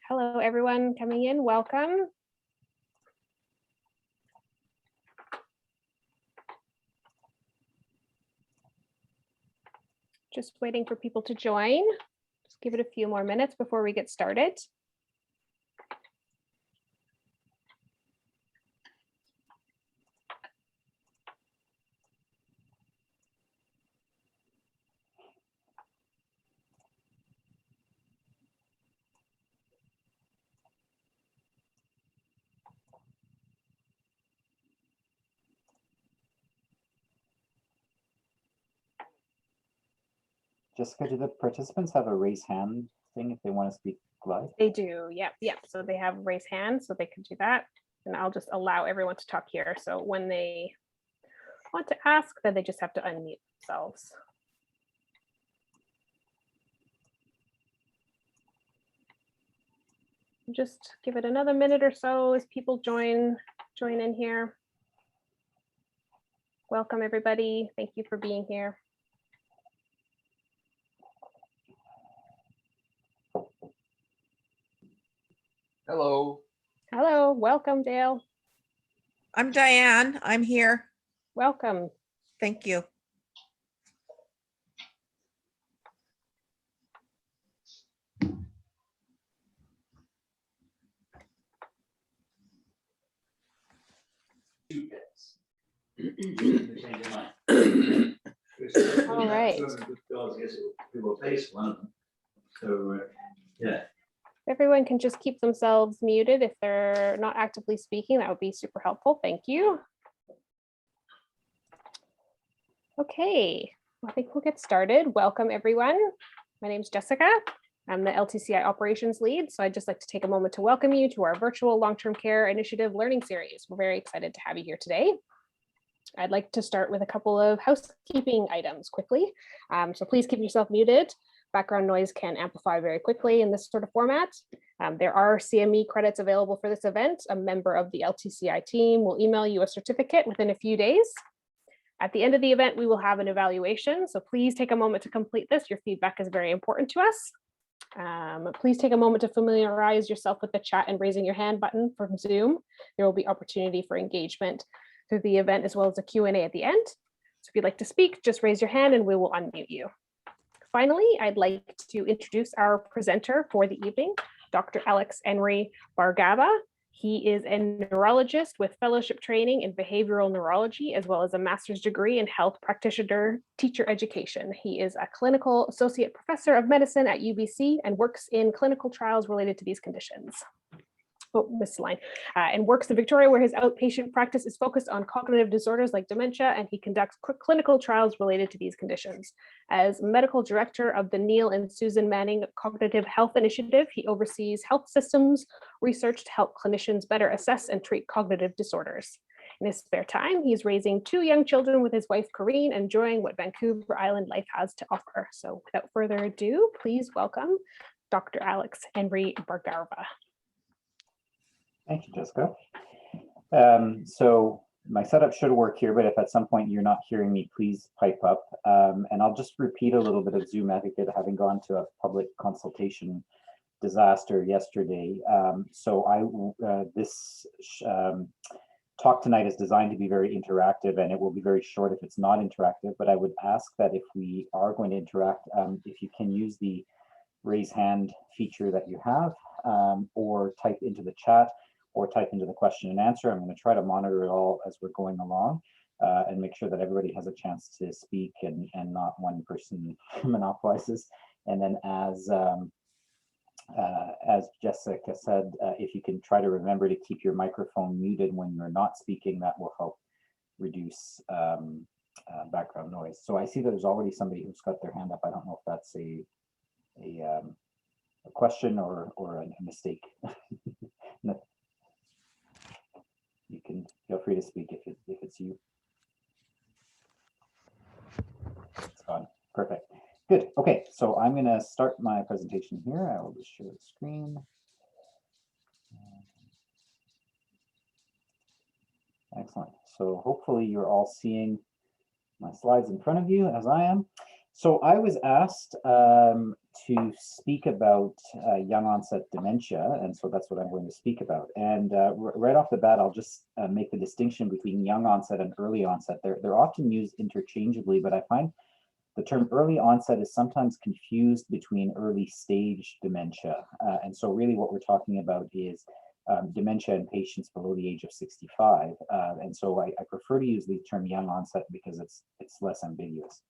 Hello, everyone coming in. Welcome. Just waiting for people to join. Just give it a few more minutes before we get started. Jessica, do the participants have a raise hand thing if they want to speak live? They do, yep. So they have raise hands, so they can do that. And I'll just allow everyone to talk here. So when they want to ask, then they just have to unmute themselves. Just give it another minute or so as people join in here. Welcome, everybody. Thank you for being here. Hello. Hello, welcome, Dale. I'm Diane. I'm here. Welcome. Thank you. All right. Yeah. Everyone can just keep themselves muted if they're not actively speaking. That would be super helpful. Thank you. Okay, I think we'll get started. Welcome, everyone. My name is Jessica. I'm the LTCI operations lead. So I'd just like to take a moment to welcome you to our virtual long-term care initiative learning series. We're very excited to have you here today. I'd like to start with a couple of housekeeping items quickly. So please keep yourself muted. Background noise can amplify very quickly in this sort of format. There are CME credits available for this event. A member of the LTCI team will email you a certificate within a few days. At the end of the event, we will have an evaluation. So please take a moment to complete this. Your feedback is very important to us. Please take a moment to familiarize yourself with the chat and raising your hand button from Zoom. There will be opportunity for engagement through the event as well as a Q&A at the end. So if you'd like to speak, just raise your hand and we will unmute you. Finally, I'd like to introduce our presenter for the evening, Dr. Alex Henri-Bhargava. He is a neurologist with fellowship training in behavioral neurology, as well as a master's degree in health practitioner teacher education. He is a clinical associate professor of medicine at UBC and works in clinical trials related to these conditions. Oh, missed line. And works in Victoria, where his outpatient practice is focused on cognitive disorders like dementia, and he conducts clinical trials related to these conditions. As medical director of the Neil and Susan Manning Cognitive Health Initiative, he oversees health systems research to help clinicians better assess and treat cognitive disorders. In his spare time, he's raising 2 young children with his wife, Corrine, enjoying what Vancouver Island life has to offer. So without further ado, please welcome Dr. Alex Henri-Bhargava. Thank you, Jessica. So my setup should work here, but if at some point you're not hearing me, please pipe up. And I'll just repeat a little bit of Zoom etiquette, having gone to a public consultation disaster yesterday. This talk tonight is designed to be very interactive, and it will be very short if it's not interactive, but I would ask that if we are going to interact, if you can use the raise hand feature that you have, or type into the chat, or type into the question and answer. I'm going to try to monitor it all as we're going along and make sure that everybody has a chance to speak and not one person monopolizes. And then as Jessica said, if you can try to remember to keep your microphone muted when you're not speaking, that will help reduce background noise. So I see that there's already somebody who's got their hand up. I don't know if that's a question or a mistake. No. You can feel free to speak if it's you. It's gone. Perfect. Good. Okay, so I'm going to start my presentation here. I will just share the screen. Excellent. So hopefully you're all seeing my slides in front of you as I am. So I was asked to speak about young onset dementia, and so that's what I'm going to speak about. And right off the bat, I'll just make the distinction between young onset and early onset. They're often used interchangeably, but I find the term early onset is sometimes confused between early stage dementia. And so really what we're talking about is dementia in patients below the age of 65. And so I prefer to use the term young onset because it's less ambiguous.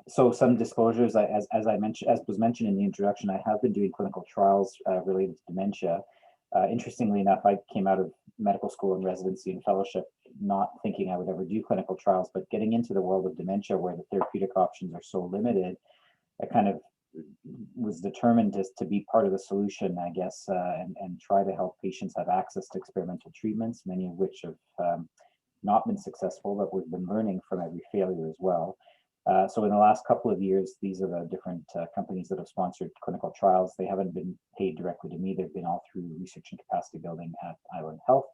So some disclosures, as was mentioned in the introduction, I have been doing clinical trials related to dementia. Interestingly enough, I came out of medical school and residency and fellowship not thinking I would ever do clinical trials, but getting into the world of dementia where the therapeutic options are so limited, I kind of was determined to be part of the solution, I guess, and try to help patients have access to experimental treatments, many of which have not been successful, but we've been learning from every failure as well. So in the last couple of years, these are the different companies that have sponsored clinical trials. They haven't been paid directly to me. They've been all through research and capacity building at Island Health.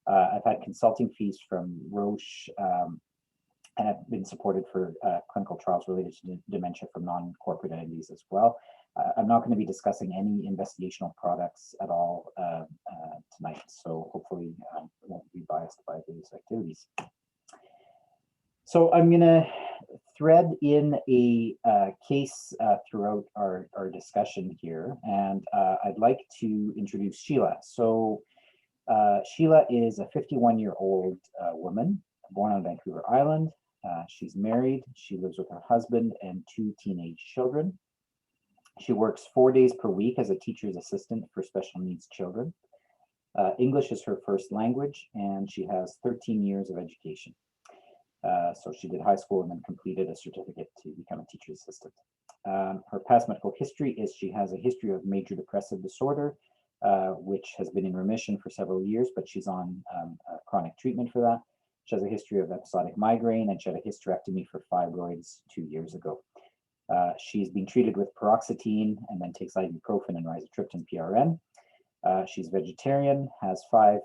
I've had consulting fees from Roche, and I've been supported for clinical trials related to dementia from non-corporate entities as well. I'm not going to be discussing any investigational products at all tonight, so hopefully I won't be biased by these activities. So I'm going to thread in a case throughout our discussion here, and I'd like to introduce Sheila. So Sheila is a 51-year-old woman born on Vancouver Island. She's married. She lives with her husband and 2 teenage children. She works 4 days per week as a teacher's assistant for special needs children. English is her first language, and she has 13 years of education. So she did high school and then completed a certificate to become a teacher's assistant. Her past medical history is she has a history of major depressive disorder, which has been in remission for several years, but she's on chronic treatment for that. She has a history of episodic migraine, and she had a hysterectomy for fibroids 2 years ago. She's been treated with paroxetine and then takes ibuprofen and rizatriptan PRN. She's vegetarian, has 5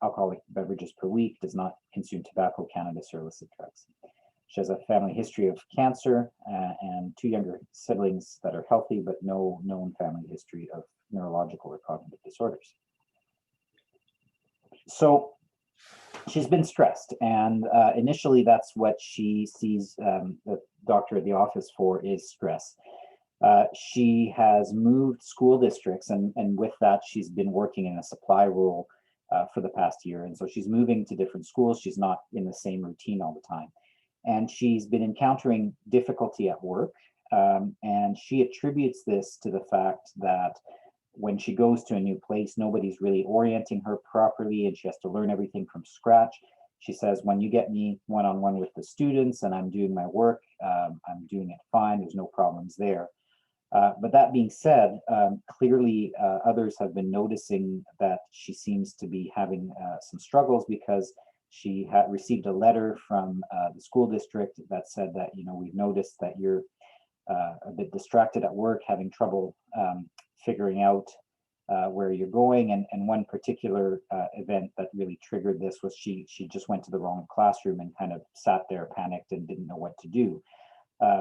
alcoholic beverages per week, does not consume tobacco, cannabis, or illicit drugs. She has a family history of cancer and 2 younger siblings that are healthy, but no known family history of neurological or cognitive disorders. So she's been stressed, and initially that's what she sees the doctor at the office for is stress. She has moved school districts, and with that she's been working in a supply role for the past year, and so she's moving to different schools. She's not in the same routine all the time, and she's been encountering difficulty at work, and she attributes this to the fact that when she goes to a new place, nobody's really orienting her properly, and she has to learn everything from scratch. She says, when you get me one-on-one with the students and I'm doing my work, I'm doing it fine, there's no problems there. But that being said, clearly others have been noticing that she seems to be having some struggles, because she had received a letter from the school district that said that, we've noticed that you're a bit distracted at work, having trouble figuring out where you're going. And one particular event that really triggered this was she just went to the wrong classroom and kind of sat there, panicked, and didn't know what to do.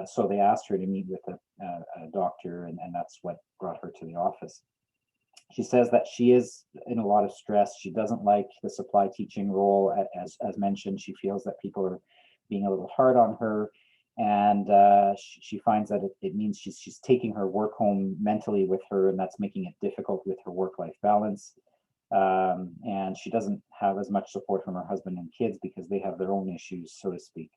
So they asked her to meet with a doctor, and that's what brought her to the office. She says that she is in a lot of stress. She doesn't like the supply teaching role. As mentioned, she feels that people are being a little hard on her, and she finds that it means she's taking her work home mentally with her, and that's making it difficult with her work-life balance. And she doesn't have as much support from her husband and kids because they have their own issues, so to speak.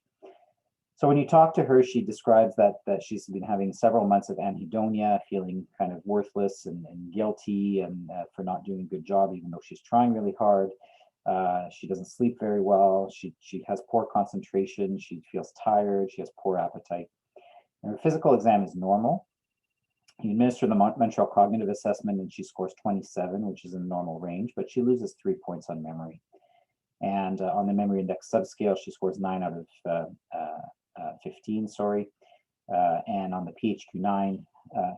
So when you talk to her, she describes that she's been having several months of anhedonia, feeling kind of worthless and guilty, and for not doing a good job, even though she's trying really hard. She doesn't sleep very well. She has poor concentration. She feels tired. She has poor appetite. And her physical exam is normal. You administer the Montreal Cognitive Assessment, and she scores 27, which is in the normal range, but she loses 3 points on memory. And on the memory index subscale, she scores 9 out of 15, sorry. And on the PHQ-9,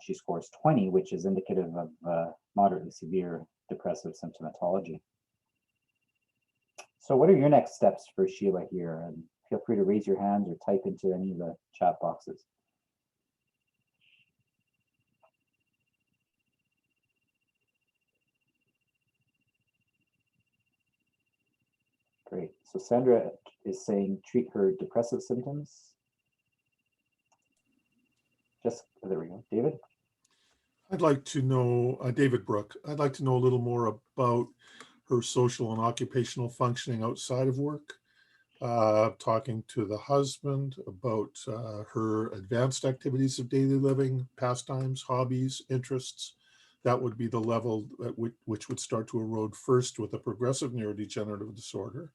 she scores 20, which is indicative of moderately severe depressive symptomatology. So what are your next steps for Sheila here? And feel free to raise your hand or type into any of the chat boxes. Great. So Sandra is saying treat her depressive symptoms. Just there we go. David? I'd like to know, David Brooke, I'd like to know a little more about her social and occupational functioning outside of work, talking to the husband about her advanced activities of daily living, pastimes, hobbies, interests. That would be the level at which would start to erode first with a progressive neurodegenerative disorder.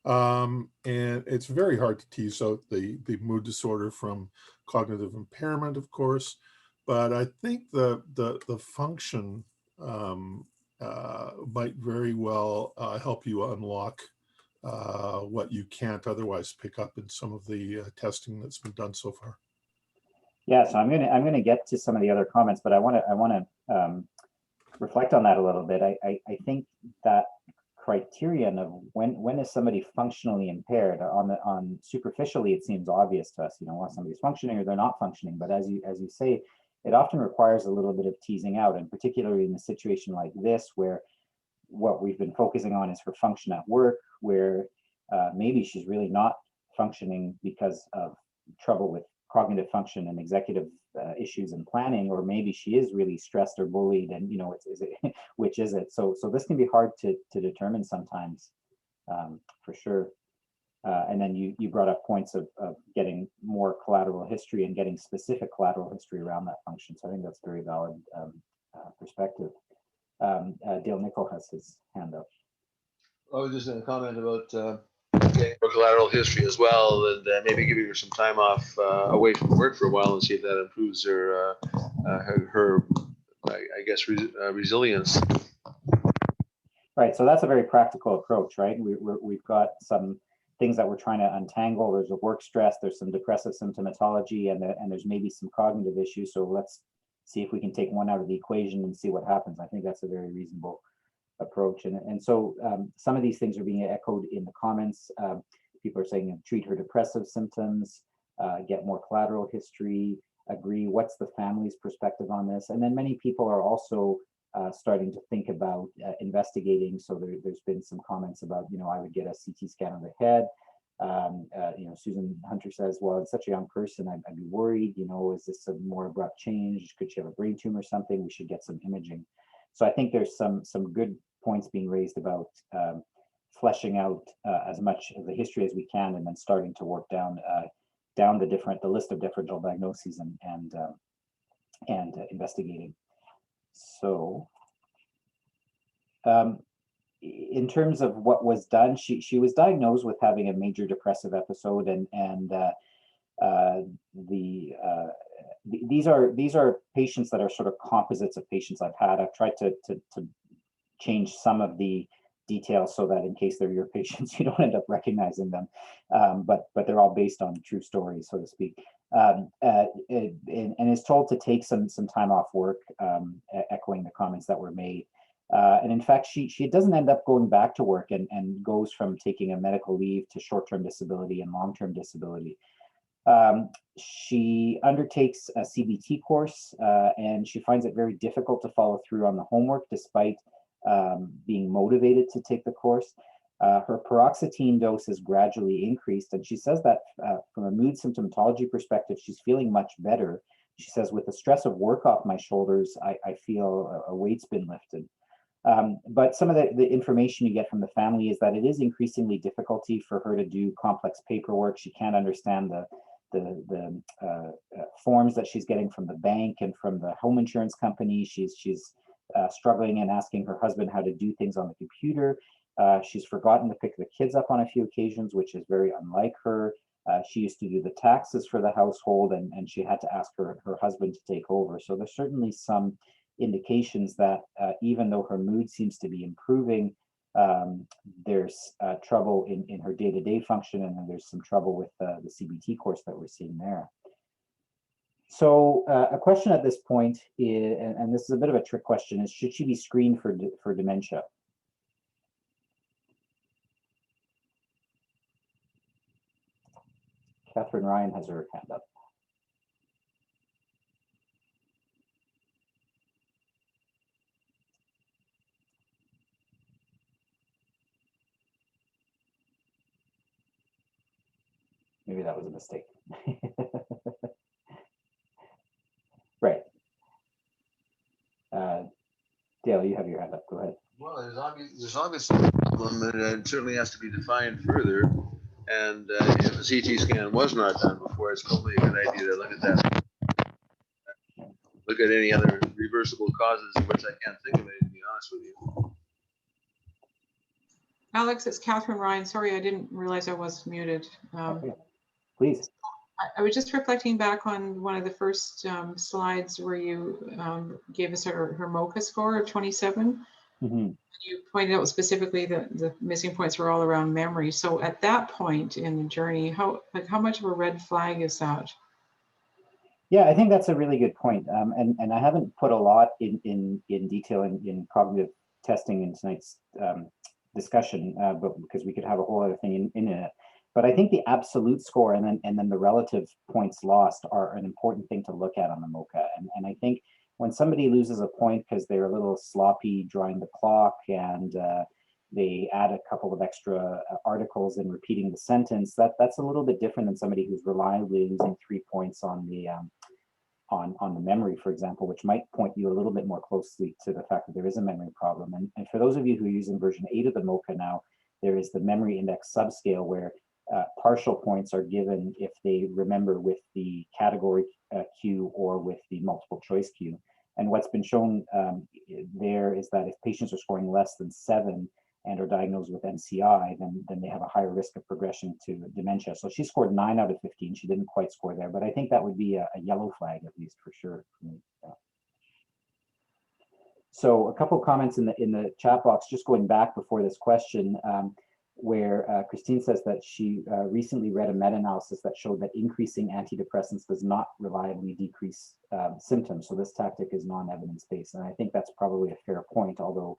And it's very hard to tease out the mood disorder from cognitive impairment, of course, but I think the function might very well help you unlock what you can't otherwise pick up in some of the testing that's been done so far. Yeah, so I'm gonna get to some of the other comments, but I want to reflect on that a little bit. I think that criterion of when is somebody functionally impaired on superficially, it seems obvious to us, you know, when somebody's functioning or they're not functioning, but as you say, it often requires a little bit of teasing out, and particularly in a situation like this where what we've been focusing on is her function at work, where maybe she's really not functioning because of trouble with cognitive function and executive issues and planning, or maybe she is really stressed or bullied, and you know, is it which is it? So this can be hard to determine sometimes, for sure. And then you brought up points of getting more collateral history and getting specific collateral history around that function. So I think that's very valid perspective. Dale Nickel has his hand up. I was just going to comment about getting more collateral history as well, and maybe giving her some time off away from work for a while and see if that improves her I guess resilience. Right. So that's a very practical approach, right? We've got some things that we're trying to untangle. There's a work stress, there's some depressive symptomatology, and there's maybe some cognitive issues. So let's see if we can take one out of the equation and see what happens. I think that's a very reasonable approach. And so some of these things are being echoed in the comments. People are saying treat her depressive symptoms, get more collateral history, agree what's the family's perspective on this. And then many people are also starting to think about investigating. So there's been some comments about, you know, I would get a CT scan of the head. You know, Susan Hunter says, well, it's such a young person, I'd be worried, you know, is this a more abrupt change? Could she have a brain tumor or something? We should get some imaging. So I think there's some good points being raised about fleshing out as much of the history as we can, and then starting to work down the list of differential diagnoses and investigating. So in terms of what was done, she was diagnosed with having a major depressive episode, and these are patients that are sort of composites of patients I've had. I've tried to change some of the details so that in case they're your patients, you don't end up recognizing them, but they're all based on true stories, so to speak. And is told to take some time off work, echoing the comments that were made. And in fact, she doesn't end up going back to work and goes from taking a medical leave to short-term disability and long-term disability. She undertakes a CBT course, and she finds it very difficult to follow through on the homework despite being motivated to take the course. Her paroxetine dose is gradually increased, and she says that from a mood symptomatology perspective, she's feeling much better. She says, with the stress of work off my shoulders, I feel a weight's been lifted. But some of the information you get from the family is that it is increasingly difficulty for her to do complex paperwork. She can't understand the forms that she's getting from the bank and from the home insurance company. She's struggling and asking her husband how to do things on the computer. She's forgotten to pick the kids up on a few occasions, which is very unlike her. She used to do the taxes for the household, and she had to ask her husband to take over. So there's certainly some indications that even though her mood seems to be improving, there's trouble in her day-to-day function, and then there's some trouble with the CBT course that we're seeing there. So a question at this point is, and this is a bit of a trick question, is should she be screened for dementia? Catherine Ryan has her hand up. Maybe that was a mistake. Right. Dale, you have your hand up. Go ahead. Well, there's obviously a problem, and it certainly has to be defined further. And if a CT scan was not done before, it's probably a good idea to look at that. Look at any other reversible causes, of which I can't think of any, to be honest with you. Alex, it's Catherine Ryan. Sorry, I didn't realize I was muted. Okay. Please. I was just reflecting back on one of the first slides where you gave us her MoCA score of 27. Mm-hmm. You pointed out specifically that the missing points were all around memory. So at that point in the journey, how much of a red flag is that? Yeah, I think that's a really good point. And I haven't put a lot in detail in cognitive testing in tonight's discussion, but because we could have a whole other thing in it. But I think the absolute score and then the relative points lost are an important thing to look at on the MoCA. And I think when somebody loses a point because they're a little sloppy drawing the clock and they add a couple of extra articles and repeating the sentence, that's a little bit different than somebody who's reliably losing 3 points on the memory, for example, which might point you a little bit more closely to the fact that there is a memory problem. And for those of you who are using version 8 of the MoCA now, there is the memory index subscale where partial points are given if they remember with the category cue or with the multiple choice cue. And what's been shown there is that if patients are scoring less than 7 and are diagnosed with NCI, then they have a higher risk of progression to dementia. So she scored 9 out of 15. She didn't quite score there, but I think that would be a yellow flag, at least for sure. Yeah. So a couple of comments in the chat box, just going back before this question, where Christine says that she recently read a meta-analysis that showed that increasing antidepressants does not reliably decrease symptoms. So this tactic is non-evidence-based. And I think that's probably a fair point, although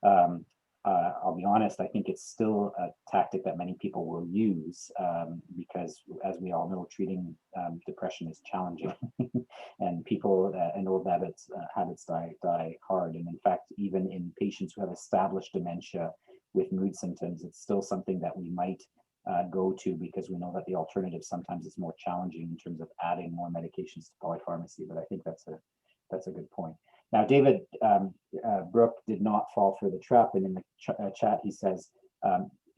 I'll be honest, I think it's still a tactic that many people will use because, as we all know, treating depression is challenging and people and old habits die hard. And in fact, even in patients who have established dementia with mood symptoms, it's still something that we might go to because we know that the alternative sometimes is more challenging in terms of adding more medications to polypharmacy. But I think that's a good point. Now, David Brooke did not fall for the trap, and in the chat he says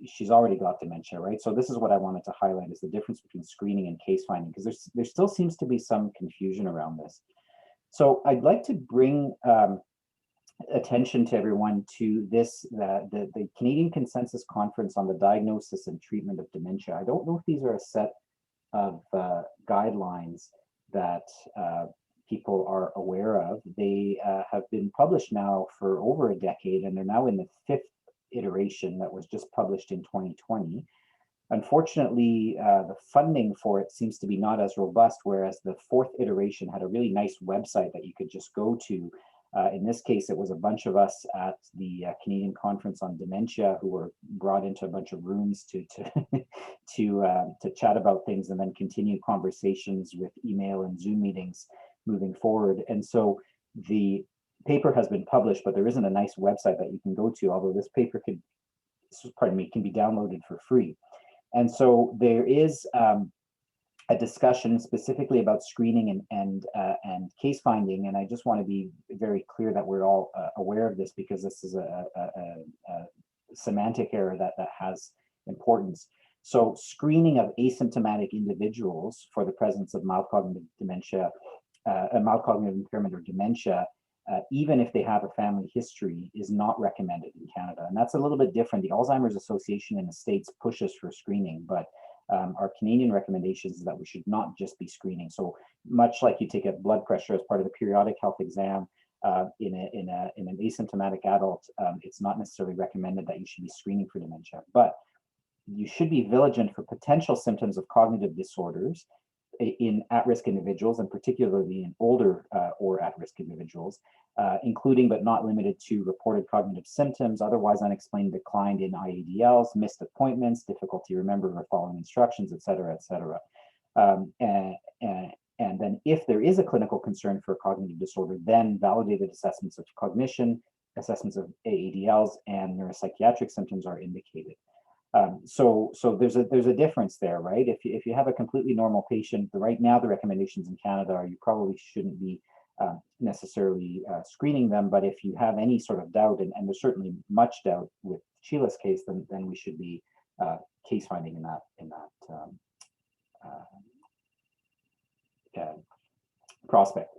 she's already got dementia, right? So this is what I wanted to highlight is the difference between screening and case finding, because there still seems to be some confusion around this. So I'd like to bring attention to everyone to this, the Canadian Consensus Conference on the Diagnosis and Treatment of Dementia. I don't know if these are a set of guidelines that people are aware of. They have been published now for over a decade, and they're now in the 5th iteration that was just published in 2020. Unfortunately, the funding for it seems to be not as robust, whereas the 4th iteration had a really nice website that you could just go to. In this case, it was a bunch of us at the Canadian Conference on Dementia who were brought into a bunch of rooms to chat about things and then continue conversations with email and Zoom meetings moving forward. And so the paper has been published, but there isn't a nice website that you can go to, although this paper can be downloaded for free. And so there is a discussion specifically about screening and case finding, and I just want to be very clear that we're all aware of this because this is a semantic error that has importance. So screening of asymptomatic individuals for the presence of mild cognitive dementia, mild cognitive impairment or dementia, even if they have a family history, is not recommended in Canada. And that's a little bit different. The Alzheimer's Association in the States pushes for screening, but our Canadian recommendations is that we should not just be screening. So much like you take a blood pressure as part of the periodic health exam in an asymptomatic adult, it's not necessarily recommended that you should be screening for dementia, but you should be vigilant for potential symptoms of cognitive disorders in at-risk individuals, and particularly in older or at-risk individuals, including but not limited to reported cognitive symptoms, otherwise unexplained decline in IADLs, missed appointments, difficulty remembering or following instructions, et cetera, et cetera. And then if there is a clinical concern for cognitive disorder, then validated assessments of cognition, assessments of AADLs, and neuropsychiatric symptoms are indicated. So there's a difference there, right? If you have a completely normal patient, right now the recommendations in Canada are you probably shouldn't be necessarily screening them, but if you have any sort of doubt, and there's certainly much doubt with Sheila's case, then we should be case finding in that prospect.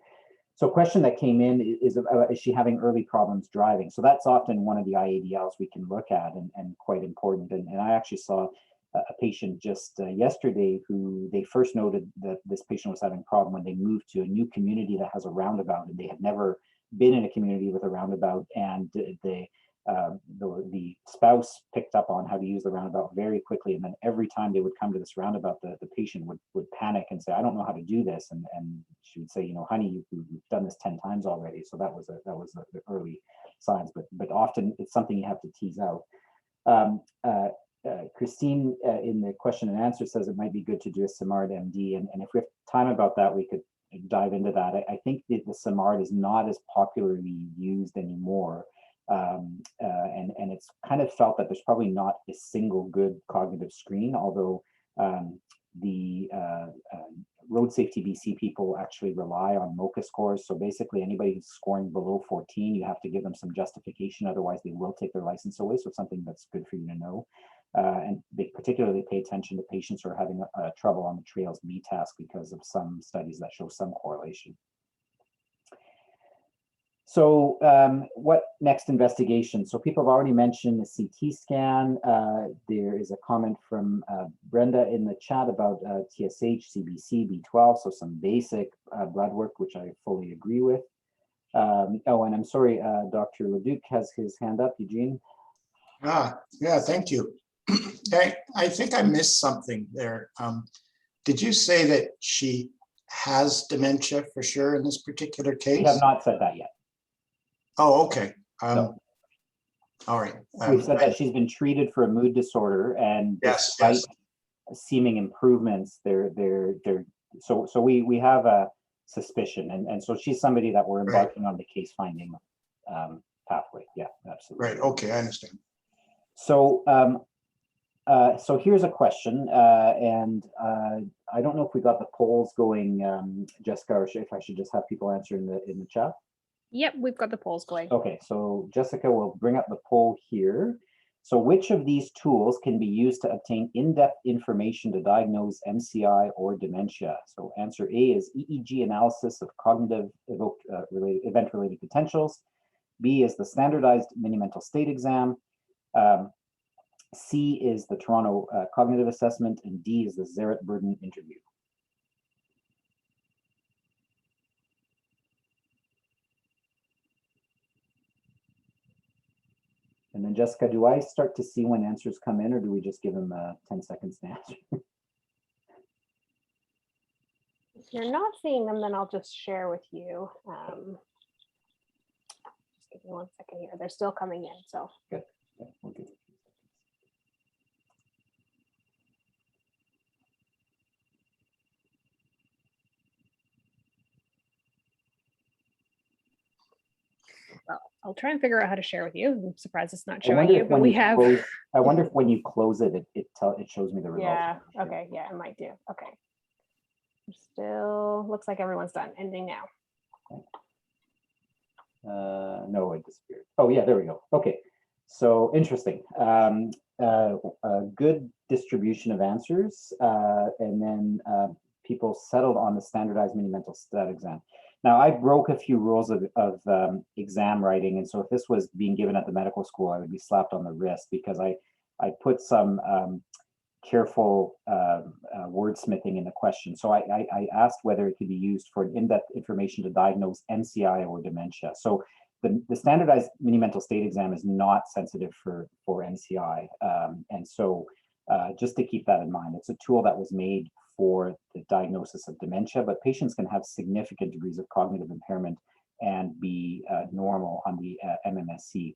So a question that came in is she having early problems driving? So that's often one of the IADLs we can look at and quite important. And I actually saw a patient just yesterday who they first noted that this patient was having a problem when they moved to a new community that has a roundabout, and they had never been in a community with a roundabout, and the spouse picked up on how to use the roundabout very quickly, and then every time they would come to this roundabout, the patient would panic and say, I don't know how to do this, and she would say, you know, honey, you've done this 10 times already. So that was the early signs, but often it's something you have to tease out. Christine in the question and answer says it might be good to do a SIMARD MD, and if we have time about that, we could dive into that. I think that the SIMARD is not as popularly used anymore. And it's kind of felt that there's probably not a single good cognitive screen, although the road safety BC people actually rely on MOCA scores. So basically anybody who's scoring below 14, you have to give them some justification, otherwise they will take their license away. So it's something that's good for you to know. And they particularly pay attention to patients who are having trouble on the Trails B task because of some studies that show some correlation. So what next investigation? So people have already mentioned the CT scan. There is a comment from Brenda in the chat about TSH, CBC, B12, so some basic blood work, which I fully agree with. Oh, and I'm sorry, Dr. Leduc has his hand up, Eugene. Yeah, thank you. I think I missed something there. Did you say that she has dementia for sure in this particular case? We have not said that yet. Oh, okay. No. All right. We've said that she's been treated for a mood disorder, and despite seeming improvements, so we have a suspicion, and so she's somebody that we're embarking on the case finding pathway. Yeah, absolutely. Right. Okay, I understand. So so here's a question, and I don't know if we got the polls going, Jessica, or if I should just have people answer in the chat. Yep, we've got the polls going. Okay, so Jessica will bring up the poll here. So which of these tools can be used to obtain in-depth information to diagnose MCI or dementia? So answer A is EEG analysis of cognitive event-related potentials. B is the standardized mini-mental state exam. C is the Toronto Cognitive Assessment, and D is the Zaret Burden interview. And then Jessica, do I start to see when answers come in, or do we just give them 10 seconds to answer? If you're not seeing them, then I'll just share with you. Just give me 1 second here. They're still coming in, so. Good. Yeah, we'll do it. Well, I'll try and figure out how to share with you. I'm surprised it's not showing you, but we have. I wonder if when you close it, it shows me the results. Yeah. Okay. Yeah, it might do. Okay. Still looks like everyone's done. Ending now. Okay. No, it disappeared. Oh yeah, there we go. Okay. So interesting. A good distribution of answers, and then people settled on the standardized mini-mental stat exam. Now, I broke a few rules of exam writing, and so if this was being given at the medical school, I would be slapped on the wrist, because I put some careful wordsmithing in the question. So I asked whether it could be used for in-depth information to diagnose MCI or dementia. So the standardized mini-mental state exam is not sensitive for MCI, and so just to keep that in mind, it's a tool that was made for the diagnosis of dementia, but patients can have significant degrees of cognitive impairment and be normal on the MMSE.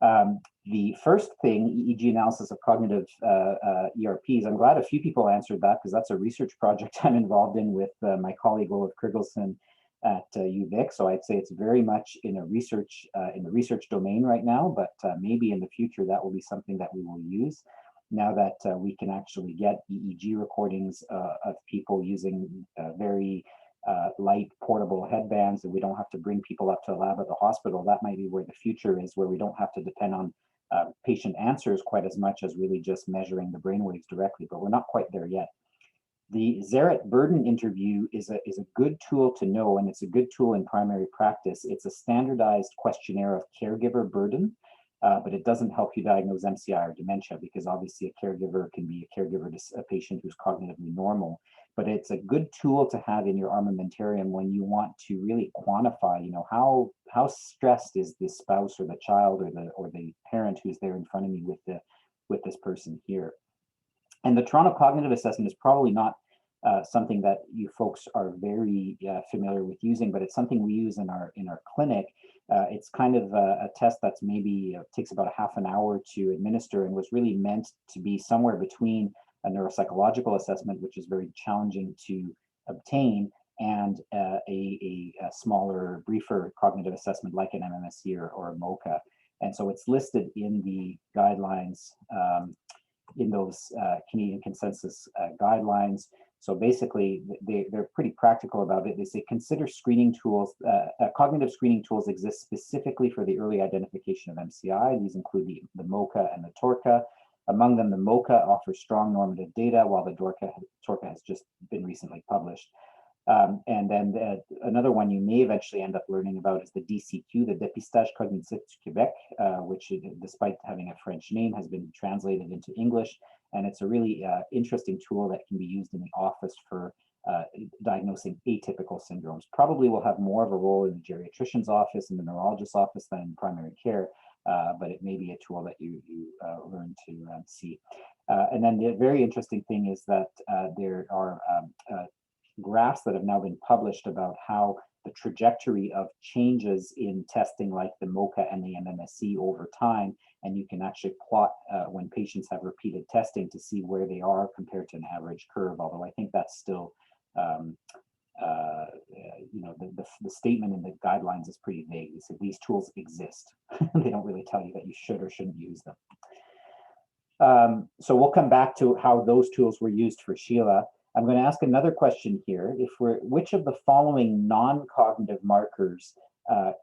The first thing, EEG analysis of cognitive ERPs, I'm glad a few people answered that because that's a research project I'm involved in with my colleague Olaf Krigelson at UVic. So I'd say it's very much in a research in the research domain right now, but maybe in the future that will be something that we will use now that we can actually get EEG recordings of people using very light portable headbands, and we don't have to bring people up to the lab at the hospital. That might be where the future is, where we don't have to depend on patient answers quite as much as really just measuring the brainwaves directly, but we're not quite there yet. The Zaret burden interview is a good tool to know, and it's a good tool in primary practice. It's a standardized questionnaire of caregiver burden, but it doesn't help you diagnose MCI or dementia, because obviously a caregiver can be a caregiver to a patient who's cognitively normal. But it's a good tool to have in your armamentarium when you want to really quantify, you know, how stressed is the spouse or the child or the parent who's there in front of me with this person here. And the Toronto Cognitive Assessment is probably not something that you folks are very familiar with using, but it's something we use in our clinic. It's kind of a test that's maybe takes about a half an hour to administer, and was really meant to be somewhere between a neuropsychological assessment, which is very challenging to obtain, and a smaller, briefer cognitive assessment like an MMSE or a MOCA. And so it's listed in the guidelines, in those Canadian consensus guidelines. So basically, they're pretty practical about it. They say consider screening tools. Cognitive screening tools exist specifically for the early identification of MCI. These include the MOCA and the TORCA. Among them, the MOCA offers strong normative data, while the TORCA has just been recently published. And then another one you may eventually end up learning about is the DCQ, the Dépistage Cognitif du Québec, which, despite having a French name, has been translated into English. And it's a really interesting tool that can be used in the office for diagnosing atypical syndromes. Probably will have more of a role in the geriatrician's office and the neurologist's office than in primary care, but it may be a tool that you learn to see. And then the very interesting thing is that there are graphs that have now been published about how the trajectory of changes in testing like the MOCA and the MMSE over time, and you can actually plot when patients have repeated testing to see where they are compared to an average curve, although I think that's still, you know, the statement in the guidelines is pretty vague. They say these tools exist. They don't really tell you that you should or shouldn't use them. So we'll come back to how those tools were used for Sheila. I'm going to ask another question here. Which of the following non-cognitive markers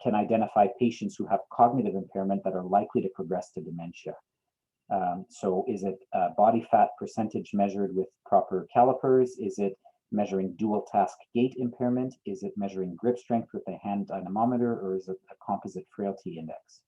can identify patients who have cognitive impairment that are likely to progress to dementia? So is it body fat percentage measured with proper calipers? Is it measuring dual task gait impairment? Is it measuring grip strength with a hand dynamometer, or is it a composite frailty index?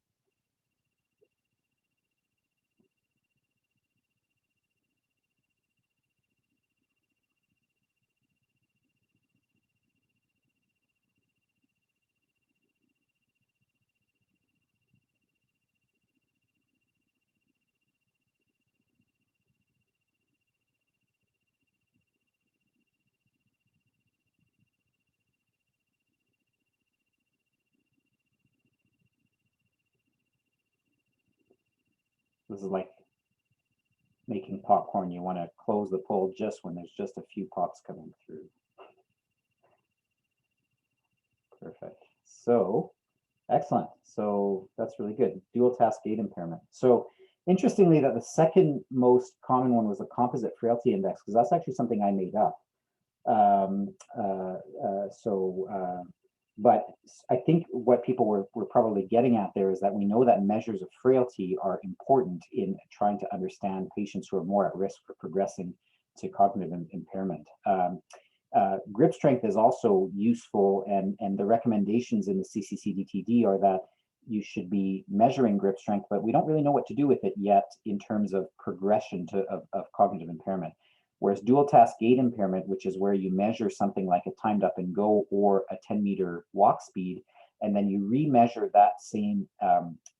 This is like making popcorn. You want to close the poll just when there's just a few pops coming through. Perfect. So, excellent. So that's really good. Dual task gait impairment. So interestingly, that the second most common one was the composite frailty index, because that's actually something I made up. But I think what people were probably getting at there is that we know that measures of frailty are important in trying to understand patients who are more at risk for progressing to cognitive impairment. Grip strength is also useful, and the recommendations in the CCC-DTD are that you should be measuring grip strength, but we don't really know what to do with it yet in terms of progression of cognitive impairment. Whereas dual task gait impairment, which is where you measure something like a timed up and go or a 10-meter walk speed, and then you remeasure that same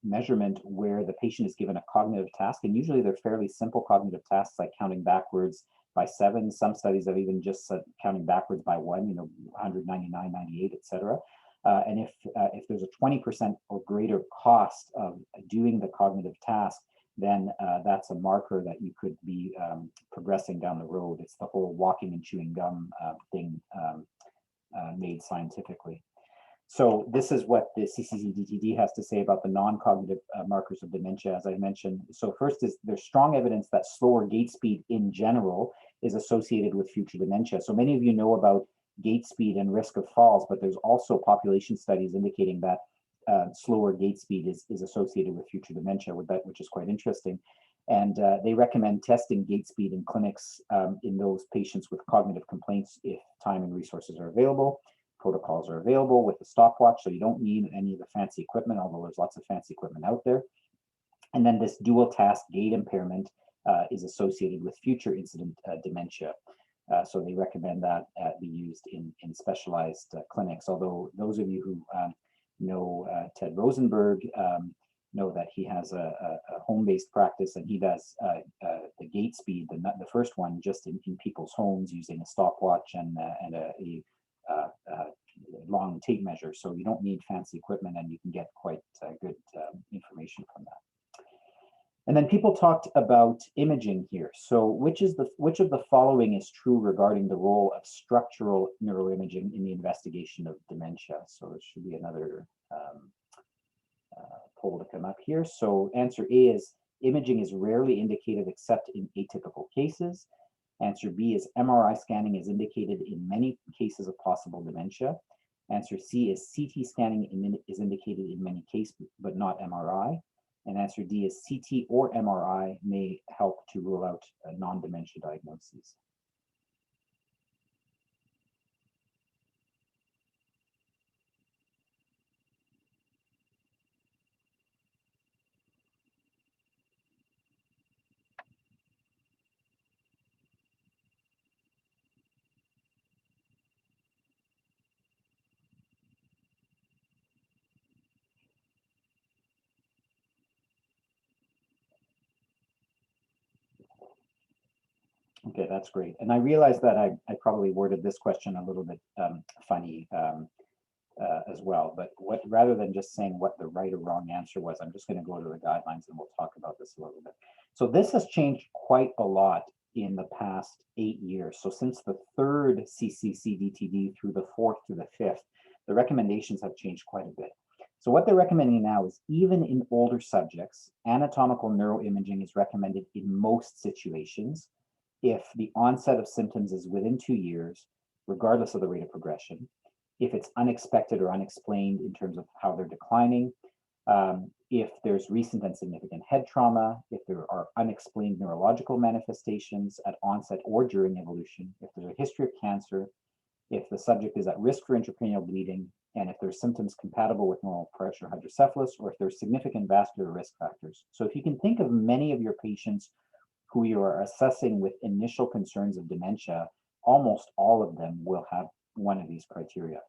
measurement where the patient is given a cognitive task, and usually they're fairly simple cognitive tasks like counting backwards by 7. Some studies have even just said counting backwards by 1, you know, 199, 98, etc. And if there's a 20% or greater cost of doing the cognitive task, then that's a marker that you could be progressing down the road. It's the whole walking and chewing gum thing made scientifically. So this is what the CCC-DTD has to say about the non-cognitive markers of dementia, as I mentioned. So first is there's strong evidence that slower gait speed in general is associated with future dementia. So many of you know about gait speed and risk of falls, but there's also population studies indicating that slower gait speed is associated with future dementia, which is quite interesting. And they recommend testing gait speed in clinics in those patients with cognitive complaints if time and resources are available. Protocols are available with the stopwatch, so you don't need any of the fancy equipment, although there's lots of fancy equipment out there. And then this dual task gait impairment is associated with future incident dementia. So they recommend that be used in specialized clinics. Although those of you who know Ted Rosenberg know that he has a home-based practice, and he does the gait speed, the first one, just in people's homes using a stopwatch and a long tape measure. So you don't need fancy equipment, and you can get quite good information from that. And then people talked about imaging here. So which of the following is true regarding the role of structural neuroimaging in the investigation of dementia? So there should be another poll to come up here. So answer A is imaging is rarely indicated except in atypical cases. Answer B is MRI scanning is indicated in many cases of possible dementia. Answer C is CT scanning is indicated in many cases, but not MRI. And answer D is CT or MRI may help to rule out non-dementia diagnoses. Okay, that's great. And I realize that I probably worded this question a little bit funny as well, but rather than just saying what the right or wrong answer was, I'm just going to go to the guidelines and we'll talk about this a little bit. So this has changed quite a lot in the past 8 years. So since the third CCC-DTD through the fourth to the fifth, the recommendations have changed quite a bit. So what they're recommending now is even in older subjects, anatomical neuroimaging is recommended in most situations if the onset of symptoms is within 2 years, regardless of the rate of progression, if it's unexpected or unexplained in terms of how they're declining, if there's recent and significant head trauma, if there are unexplained neurological manifestations at onset or during evolution, if there's a history of cancer, if the subject is at risk for intracranial bleeding, and if there's symptoms compatible with normal pressure hydrocephalus, or if there's significant vascular risk factors. So if you can think of many of your patients who you are assessing with initial concerns of dementia, almost all of them will have one of these criteria.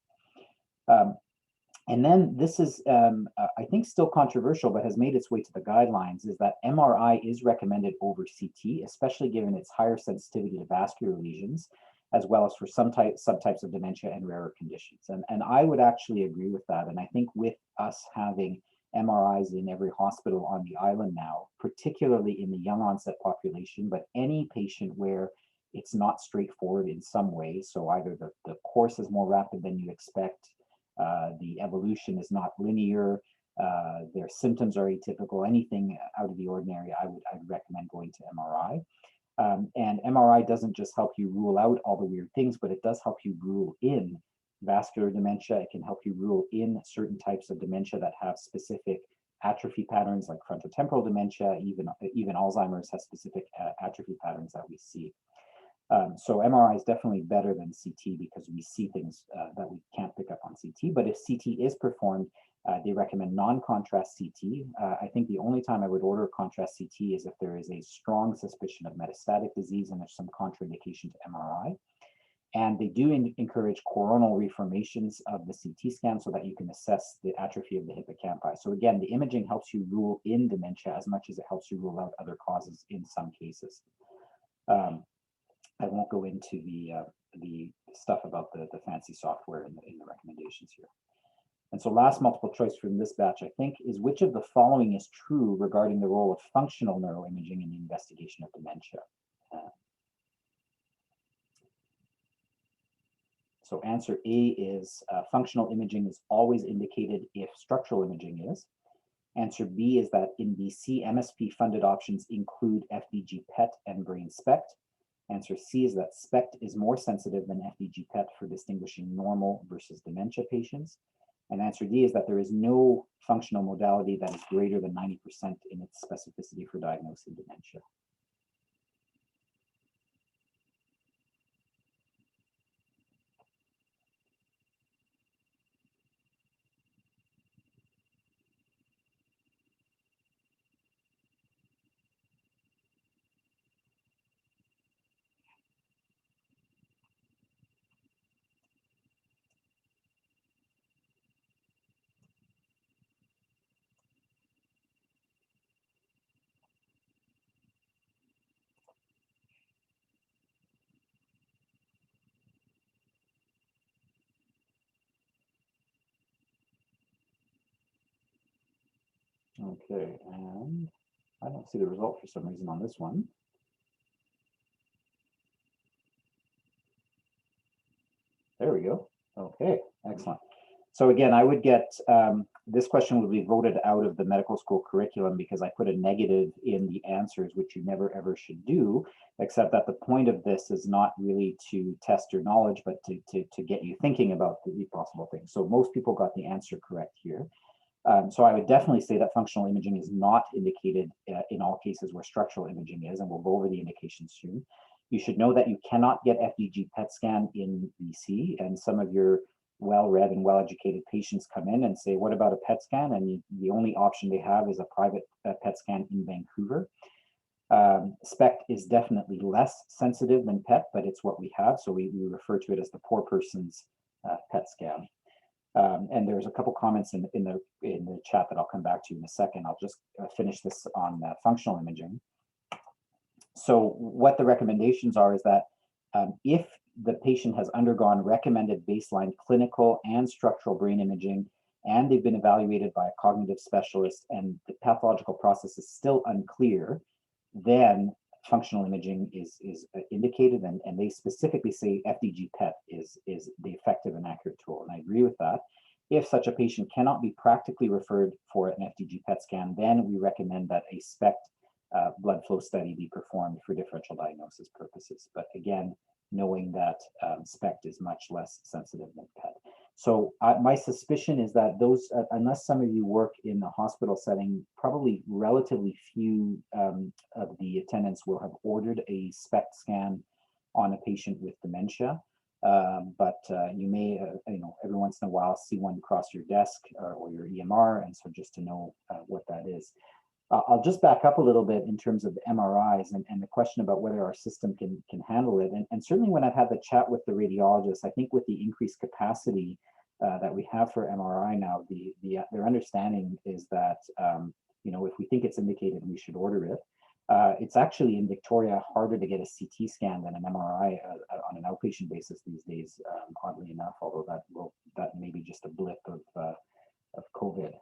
And then this is, I think, still controversial, but has made its way to the guidelines, is that MRI is recommended over CT, especially given its higher sensitivity to vascular lesions, as well as for some subtypes of dementia and rarer conditions. And I would actually agree with that. And I think with us having MRIs in every hospital on the island now, particularly in the young onset population, but any patient where it's not straightforward in some way. So either the course is more rapid than you expect, the evolution is not linear, their symptoms are atypical, anything out of the ordinary, I'd recommend going to MRI. And MRI doesn't just help you rule out all the weird things, but it does help you rule in vascular dementia. It can help you rule in certain types of dementia that have specific atrophy patterns, like frontotemporal dementia. Even Alzheimer's has specific atrophy patterns that we see. So MRI is definitely better than CT because we see things that we can't pick up on CT. But if CT is performed, they recommend non-contrast CT. I think the only time I would order contrast CT is if there is a strong suspicion of metastatic disease and there's some contraindication to MRI. And they do encourage coronal reformations of the CT scan so that you can assess the atrophy of the hippocampi. So again, the imaging helps you rule in dementia as much as it helps you rule out other causes in some cases. I won't go into the stuff about the fancy software in the recommendations here. And so last multiple choice from this batch, I think, is which of the following is true regarding the role of functional neuroimaging in the investigation of dementia? So answer A is functional imaging is always indicated if structural imaging is. Answer B is that in BC, MSP funded options include FDG PET and brain SPECT. Answer C is that SPECT is more sensitive than FDG PET for distinguishing normal versus dementia patients. And answer D is that there is no functional modality that is greater than 90% in its specificity for diagnosing dementia. Okay, and I don't see the result for some reason on this one. There we go. Okay, excellent. So again, I would get, this question would be voted out of the medical school curriculum because I put a negative in the answers, which you never ever should do, except that the point of this is not really to test your knowledge, but to get you thinking about the possible things. So most people got the answer correct here. So I would definitely say that functional imaging is not indicated in all cases where structural imaging is, and we'll go over the indications soon. You should know that you cannot get FDG PET scan in BC, and some of your well-read and well-educated patients come in and say, what about a PET scan? And the only option they have is a private PET scan in Vancouver. SPECT is definitely less sensitive than PET, but it's what we have. So we refer to it as the poor person's PET scan. And there's a couple comments in the chat that I'll come back to in a second. I'll just finish this on functional imaging. So what the recommendations are is that if the patient has undergone recommended baseline clinical and structural brain imaging, and they've been evaluated by a cognitive specialist and the pathological process is still unclear, then functional imaging is indicated, and they specifically say FDG PET is the effective and accurate tool, and I agree with that. If such a patient cannot be practically referred for an FDG PET scan, then we recommend that a SPECT blood flow study be performed for differential diagnosis purposes. But again, knowing that SPECT is much less sensitive than PET. So my suspicion is that those, unless some of you work in the hospital setting, probably relatively few of the attendants will have ordered a SPECT scan on a patient with dementia. But you may, every once in a while see one cross your desk or your EMR, and so just to know what that is. I'll just back up a little bit in terms of the MRIs and the question about whether our system can handle it. And certainly when I've had the chat with the radiologists, I think with the increased capacity that we have for MRI now, their understanding is that, if we think it's indicated, we should order it. It's actually in Victoria harder to get a CT scan than an MRI on an outpatient basis these days, oddly enough, although that may be just a blip of COVID.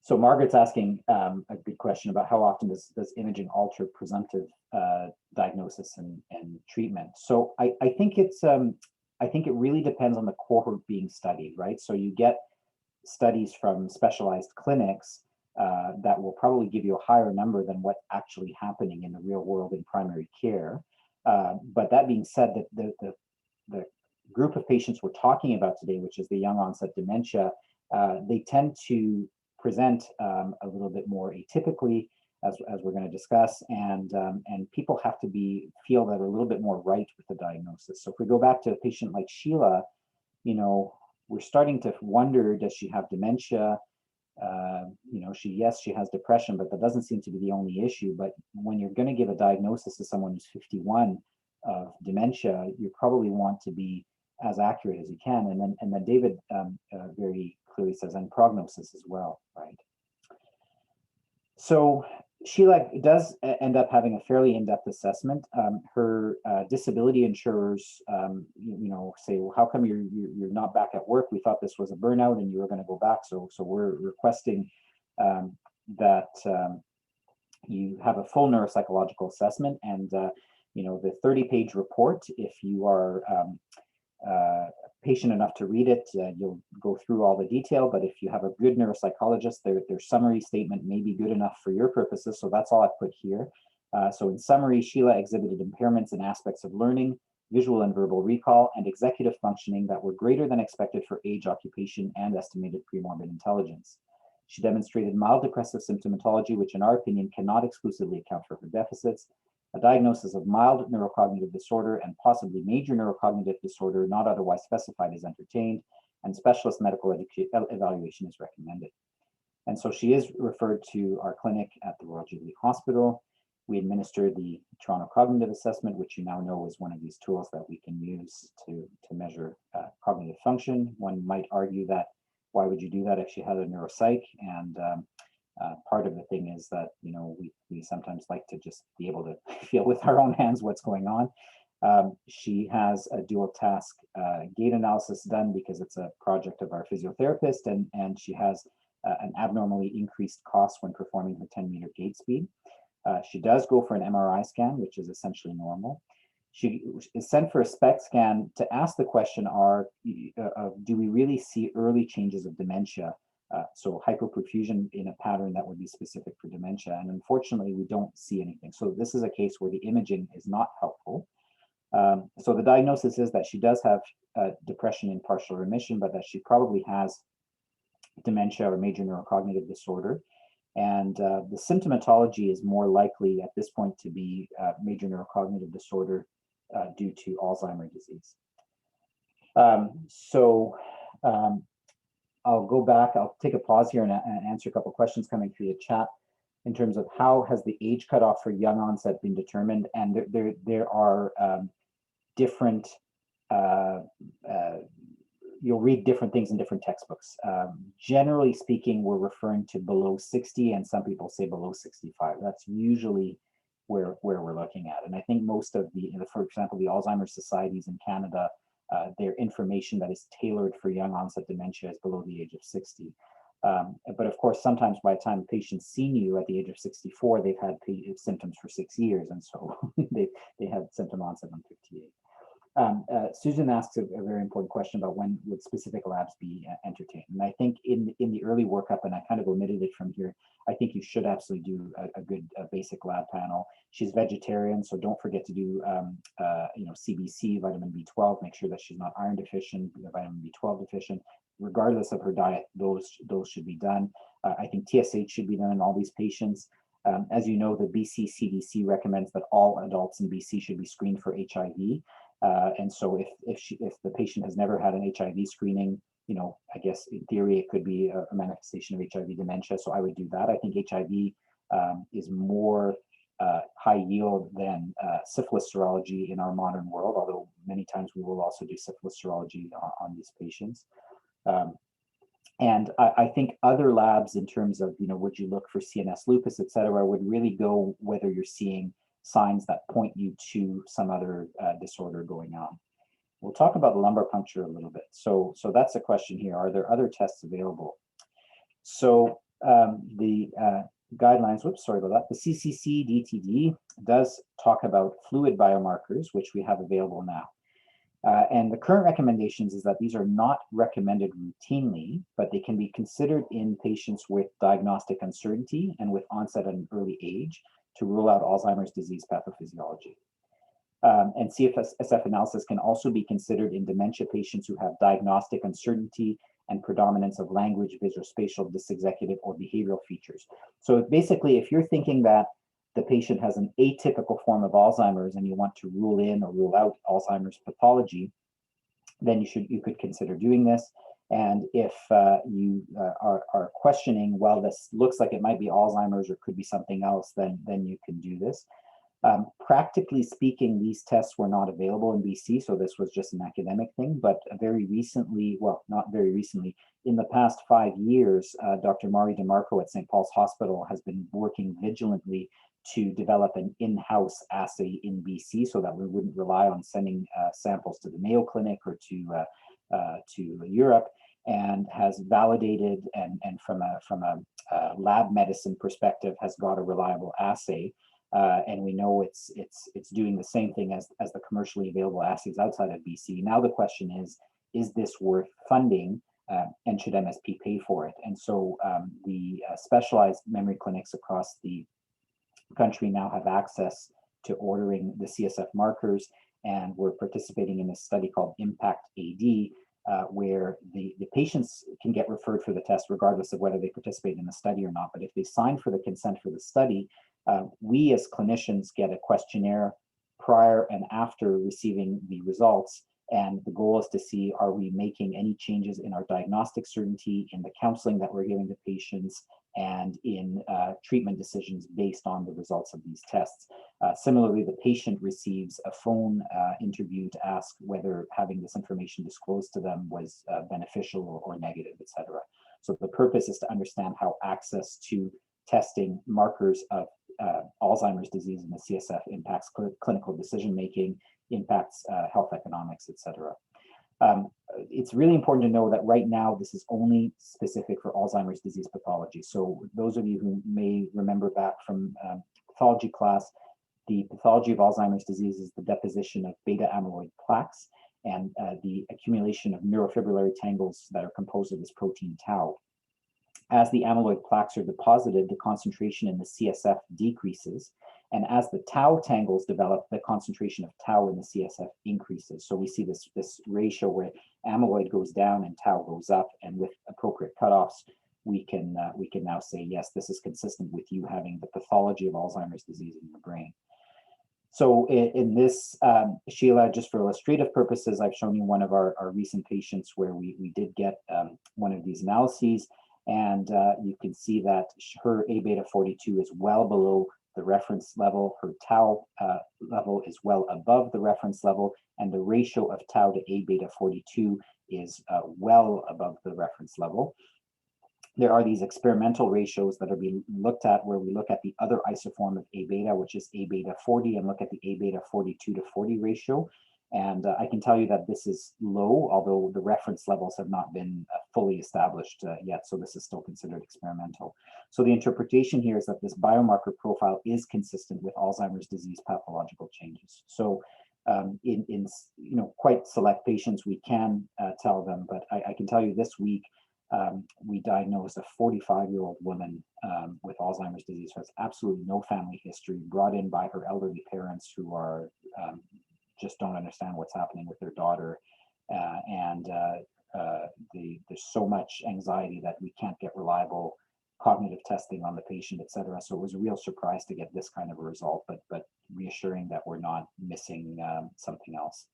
So Margaret's asking a good question about how often does imaging alter presumptive diagnosis and treatment. So I think it really depends on the cohort being studied, right? So you get studies from specialized clinics that will probably give you a higher number than what's actually happening in the real world in primary care. But that being said, the group of patients we're talking about today, which is the young onset dementia, they tend to present a little bit more atypically, as we're going to discuss, and people have to feel that are a little bit more right with the diagnosis. So if we go back to a patient like Sheila, we're starting to wonder, does she have dementia? Yes, she has depression, but that doesn't seem to be the only issue. But when you're going to give a diagnosis to someone who's 51 of dementia, you probably want to be as accurate as you can. And then David very clearly says, and prognosis as well, right? So Sheila does end up having a fairly in-depth assessment. Her disability insurers, say, well, how come you're not back at work? We thought this was a burnout and you were going to go back. So we're requesting that you have a full neuropsychological assessment, and the 30-page report. If you are patient enough to read it, you'll go through all the detail, but if you have a good neuropsychologist, their summary statement may be good enough for your purposes, so that's all I put here. So in summary, Sheila exhibited impairments in aspects of learning, visual and verbal recall, and executive functioning that were greater than expected for age, occupation, and estimated premorbid intelligence. She demonstrated mild depressive symptomatology, which in our opinion cannot exclusively account for her deficits. A diagnosis of mild neurocognitive disorder and possibly major neurocognitive disorder not otherwise specified is entertained, and specialist medical evaluation is recommended. And so she is referred to our clinic at the Royal Jubilee Hospital. We administer the Toronto Cognitive Assessment, which you now know is one of these tools that we can use to measure cognitive function. One might argue that, why would you do that if she had a neuropsych? And part of the thing is that, we sometimes like to just be able to feel with our own hands what's going on. She has a dual task gait analysis done because it's a project of our physiotherapist, and she has an abnormally increased cost when performing her 10-meter gait speed. She does go for an MRI scan, which is essentially normal. She is sent for a SPECT scan to ask the question, do we really see early changes of dementia? So hypoperfusion in a pattern that would be specific for dementia. And unfortunately, we don't see anything. So this is a case where the imaging is not helpful. So the diagnosis is that she does have depression in partial remission, but that she probably has dementia or major neurocognitive disorder. And the symptomatology is more likely at this point to be major neurocognitive disorder due to Alzheimer's disease. I'll go back, I'll take a pause here and answer a couple of questions coming through the chat in terms of how has the age cutoff for young onset been determined. And there are different, you'll read different things in different textbooks. Generally speaking, we're referring to below 60, and some people say below 65. That's usually where we're looking at. And I think most of for example, the Alzheimer's societies in Canada, their information that is tailored for young onset dementia is below the age of 60. But of course, sometimes by the time a patient's seen you at the age of 64, they've had symptoms for 6 years. And so they had symptom onset on 58. Susan asks a very important question about when would specific labs be entertained. And I think in the early workup, and I kind of omitted it from here, I think you should absolutely do a good basic lab panel. She's vegetarian, so don't forget to do CBC, vitamin B12, make sure that she's not iron deficient, vitamin B12 deficient. Regardless of her diet, those should be done. I think TSH should be done in all these patients. As you know, the BC CDC recommends that all adults in BC should be screened for HIV. And so if the patient has never had an HIV screening, I guess in theory it could be a manifestation of HIV dementia. So I would do that. I think HIV is more high yield than syphilis serology in our modern world, although many times we will also do syphilis serology on these patients. And I think other labs in terms of, would you look for CNS lupus, et cetera, would really go whether you're seeing signs that point you to some other disorder going on. We'll talk about lumbar puncture a little bit. So that's a question here. Are there other tests available? So the guidelines, whoops, sorry about that. The CCC DTD does talk about fluid biomarkers, which we have available now. And the current recommendations is that these are not recommended routinely, but they can be considered in patients with diagnostic uncertainty and with onset at an early age to rule out Alzheimer's disease pathophysiology. And CSF analysis can also be considered in dementia patients who have diagnostic uncertainty and predominance of language, visuospatial, dysexecutive, or behavioral features. So basically, if you're thinking that the patient has an atypical form of Alzheimer's and you want to rule in or rule out Alzheimer's pathology, then you could consider doing this. And if you are questioning, well, this looks like it might be Alzheimer's or could be something else, then you can do this. Practically speaking, these tests were not available in BC, so this was just an academic thing. But very recently, well, not very recently, in the past 5 years, Dr. Mari DeMarco at St. Paul's Hospital has been working vigilantly to develop an in-house assay in BC so that we wouldn't rely on sending samples to the Mayo Clinic or to Europe, and has validated and from a lab medicine perspective has got a reliable assay. And we know it's doing the same thing as the commercially available assays outside of BC. Now the question is this worth funding, and should MSP pay for it? And so the specialized memory clinics across the country now have access to ordering the CSF markers, and we're participating in a study called Impact AD, where the patients can get referred for the test regardless of whether they participate in the study or not. But if they sign for the consent for the study, we as clinicians get a questionnaire prior and after receiving the results. And the goal is to see, are we making any changes in our diagnostic certainty, in the counseling that we're giving to patients, and in treatment decisions based on the results of these tests. Similarly, the patient receives a phone interview to ask whether having this information disclosed to them was beneficial or negative, etc. So the purpose is to understand how access to testing markers of Alzheimer's disease in the CSF impacts clinical decision-making, impacts health economics, etc. It's really important to know that right now, this is only specific for Alzheimer's disease pathology. So those of you who may remember back from pathology class, the pathology of Alzheimer's disease is the deposition of beta amyloid plaques and the accumulation of neurofibrillary tangles that are composed of this protein tau. As the amyloid plaques are deposited, the concentration in the CSF decreases. And as the tau tangles develop, the concentration of tau in the CSF increases. So we see this ratio where amyloid goes down and tau goes up, and with appropriate cutoffs, we can now say, yes, this is consistent with you having the pathology of Alzheimer's disease in your brain. So in this, Sheila, just for illustrative purposes, I've shown you one of our recent patients where we did get one of these analyses, and you can see that her A beta 42 is well below the reference level, her tau level is well above the reference level, and the ratio of tau to A beta 42 is well above the reference level. There are these experimental ratios that are being looked at where we look at the other isoform of A beta, which is A beta 40, and look at the A beta 42 to 40 ratio. And I can tell you that this is low, although the reference levels have not been fully established yet, so this is still considered experimental. So the interpretation here is that this biomarker profile is consistent with Alzheimer's disease pathological changes. So in quite select patients, we can tell them, but I can tell you this week, we diagnosed a 45-year-old woman with Alzheimer's disease who has absolutely no family history, brought in by her elderly parents who are just don't understand what's happening with their daughter. There's so much anxiety that we can't get reliable cognitive testing on the patient, et cetera. So it was a real surprise to get this kind of a result, but reassuring that we're not missing something else.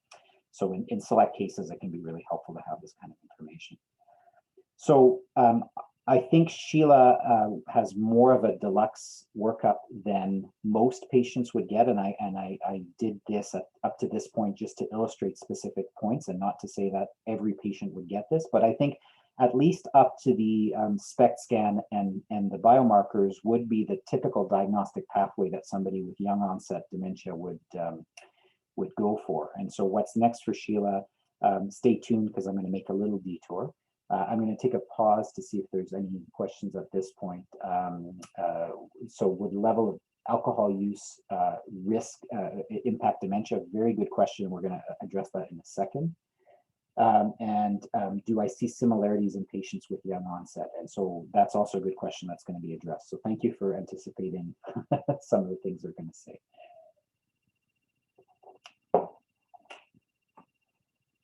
So in select cases, it can be really helpful to have this kind of information. So I think Sheila has more of a deluxe workup than most patients would get, and I did this up to this point just to illustrate specific points, and not to say that every patient would get this, but I think at least up to the SPECT scan and the biomarkers would be the typical diagnostic pathway that somebody with young onset dementia would go for. And so what's next for Sheila? Stay tuned, because I'm going to make a little detour. I'm going to take a pause to see if there's any questions at this point. So would level of alcohol use risk impact dementia? Very good question. We're going to address that in a second. Do I see similarities in patients with young onset? And so that's also a good question that's going to be addressed. So thank you for anticipating some of the things they're going to say.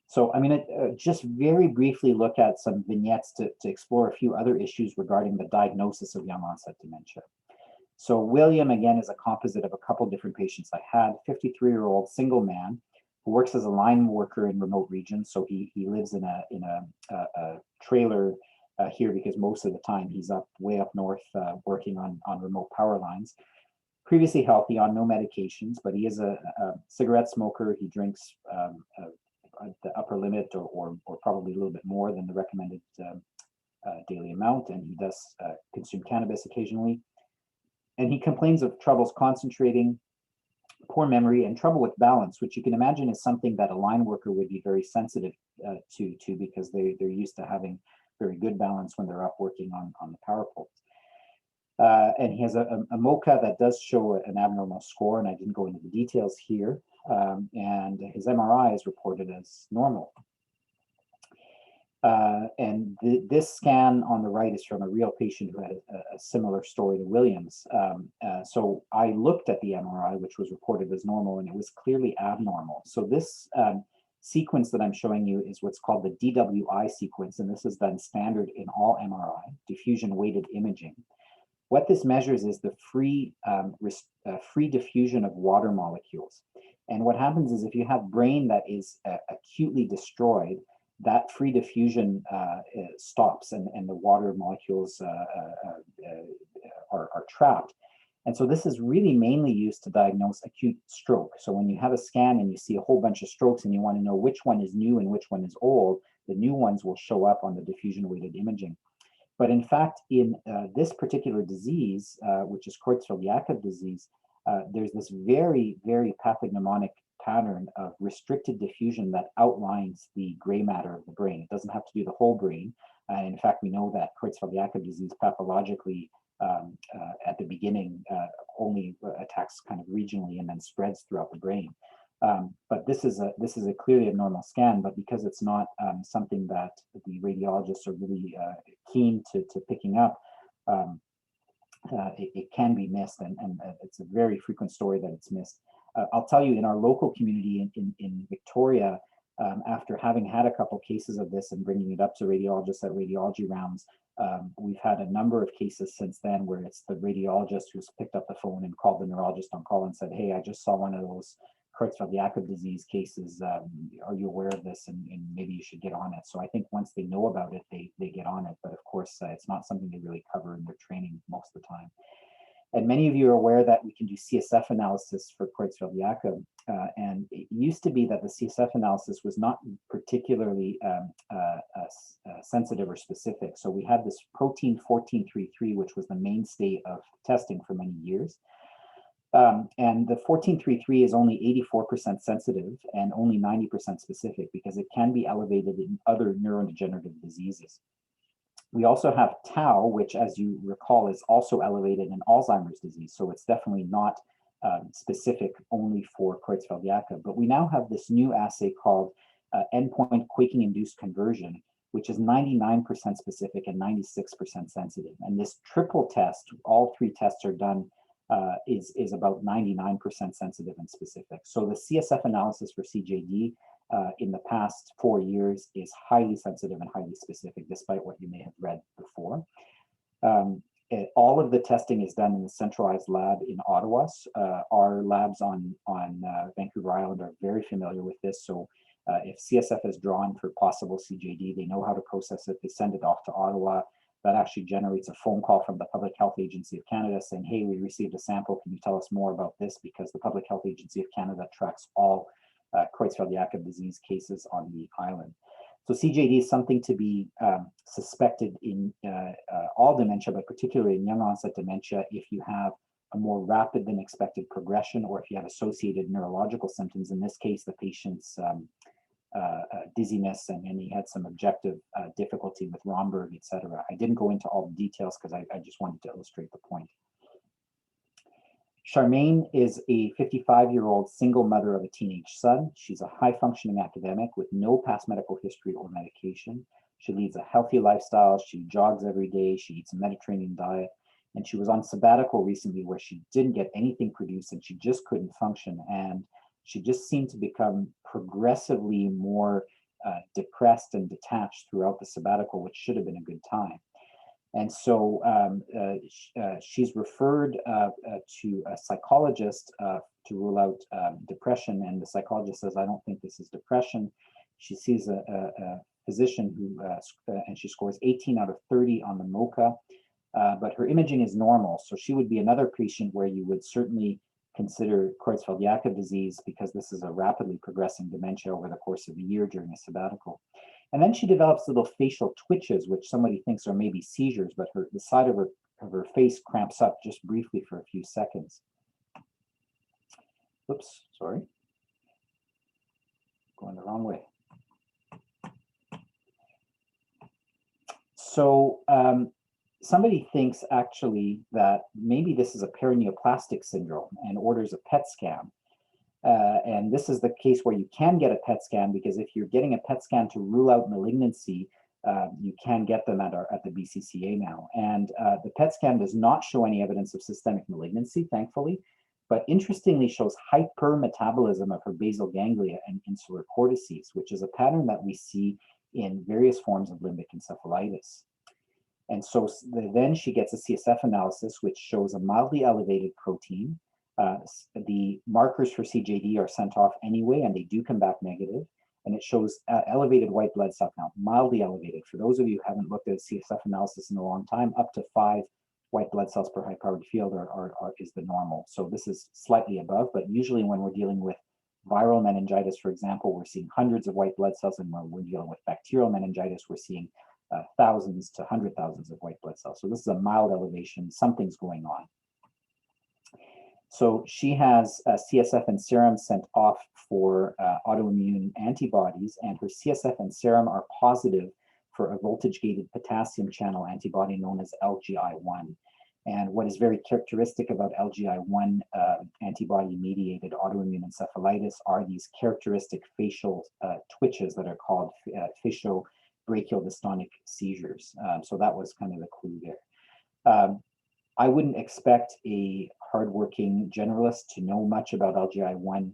So I'm going to just very briefly look at some vignettes to explore a few other issues regarding the diagnosis of young onset dementia. So William, again, is a composite of a couple different patients I had. 53-year-old single man who works as a line worker in remote regions. So he lives in a trailer here because most of the time he's way up north working on remote power lines. previously healthy on no medications, but he is a cigarette smoker. He drinks the upper limit or probably a little bit more than the recommended daily amount, and he does consume cannabis occasionally. And he complains of troubles concentrating, poor memory, and trouble with balance, which you can imagine is something that a line worker would be very sensitive to because they're used to having very good balance when they're up working on the power pole. And he has a MoCA that does show an abnormal score, and I didn't go into the details here. And his MRI is reported as normal. And this scan on the right is from a real patient who had a similar story to Williams. So I looked at the MRI, which was reported as normal, and it was clearly abnormal. So this sequence that I'm showing you is what's called the DWI sequence, and this is done standard in all MRI, diffusion weighted imaging. What this measures is the free diffusion of water molecules. And what happens is if you have brain that is acutely destroyed, that free diffusion stops and the water molecules are trapped. And so this is really mainly used to diagnose acute stroke. So when you have a scan and you see a whole bunch of strokes and you want to know which one is new and which one is old, the new ones will show up on the diffusion weighted imaging. But in fact, in this particular disease, which is Creutzfeldt-Jakob disease, there's this very, very pathognomonic pattern of restricted diffusion that outlines the gray matter of the brain. It doesn't have to do the whole brain. In fact, we know that Creutzfeldt-Jakob disease pathologically at the beginning only attacks kind of regionally and then spreads throughout the brain. But this is a clearly abnormal scan, but because it's not something that the radiologists are really keen to picking up, it can be missed, and it's a very frequent story that it's missed. I'll tell you, in our local community in Victoria, after having had a couple cases of this and bringing it up to radiologists at radiology rounds, we've had a number of cases since then where it's the radiologist who's picked up the phone and called the neurologist on call and said, hey, I just saw one of those Creutzfeldt-Jakob disease cases. Are you aware of this? And maybe you should get on it. So I think once they know about it, they get on it. But of course, it's not something they really cover in their training most of the time. And many of you are aware that we can do CSF analysis for Creutzfeldt-Jakob. And it used to be that the CSF analysis was not particularly sensitive or specific. So we had this protein 1433, which was the mainstay of testing for many years. And the 1433 is only 84% sensitive and only 90% specific because it can be elevated in other neurodegenerative diseases. We also have tau, which, as you recall, is also elevated in Alzheimer's disease. So it's definitely not specific only for Creutzfeldt-Jakob. But we now have this new assay called endpoint quaking-induced conversion, which is 99% specific and 96% sensitive. And this triple test, all three tests are done, is about 99% sensitive and specific. So the CSF analysis for CJD in the past 4 years is highly sensitive and highly specific, despite what you may have read before. All of the testing is done in the centralized lab in Ottawa. Our labs on Vancouver Island are very familiar with this. So if CSF is drawn for possible CJD, they know how to process it. They send it off to Ottawa. That actually generates a phone call from the Public Health Agency of Canada saying, hey, we received a sample. Can you tell us more about this? Because the Public Health Agency of Canada tracks all Creutzfeldt-Jakob disease cases on the island. So CJD is something to be suspected in all dementia, but particularly in young-onset dementia if you have a more rapid than expected progression or if you have associated neurological symptoms. In this case, the patient's dizziness, and he had some objective difficulty with Romberg, etc. I didn't go into all the details because I just wanted to illustrate the point. Charmaine is a 55-year-old single mother of a teenage son. She's a high-functioning academic with no past medical history or medication. She leads a healthy lifestyle. She jogs every day. She eats a Mediterranean diet. And she was on sabbatical recently where she didn't get anything produced and she just couldn't function. And she just seemed to become progressively more depressed and detached throughout the sabbatical, which should have been a good time. And so she's referred to a psychologist to rule out depression. And the psychologist says, I don't think this is depression. She sees a physician who, and she scores 18 out of 30 on the MoCA. but her imaging is normal. So she would be another patient where you would certainly consider Creutzfeldt-Jakob disease, because this is a rapidly progressing dementia over the course of a year during a sabbatical. And then she develops little facial twitches, which somebody thinks are maybe seizures, but the side of her face cramps up just briefly for a few seconds. Oops, sorry. Going the wrong way. So somebody thinks actually that maybe this is a paraneoplastic syndrome and orders a PET scan. And this is the case where you can get a PET scan, because if you're getting a PET scan to rule out malignancy, you can get them at the BCCA now. And the PET scan does not show any evidence of systemic malignancy, thankfully, but interestingly shows hypermetabolism of her basal ganglia and insular cortices, which is a pattern that we see in various forms of limbic encephalitis. And so then she gets a CSF analysis, which shows a mildly elevated protein. The markers for CJD are sent off anyway, and they do come back negative. And it shows elevated white blood cell count, mildly elevated. For those of you who haven't looked at a CSF analysis in a long time, up to 5 white blood cells per high-powered field is the normal. So this is slightly above, but usually when we're dealing with viral meningitis, for example, we're seeing hundreds of white blood cells, and when we're dealing with bacterial meningitis, we're seeing thousands to 100,000s of white blood cells. So this is a mild elevation, something's going on. So she has CSF and serum sent off for autoimmune antibodies, and her CSF and serum are positive for a voltage-gated potassium channel antibody known as LGI1. And what is very characteristic about LGI1 antibody-mediated autoimmune encephalitis are these characteristic facial twitches that are called facial-brachial dystonic seizures. So that was kind of the clue there. I wouldn't expect a hardworking generalist to know much about LGI1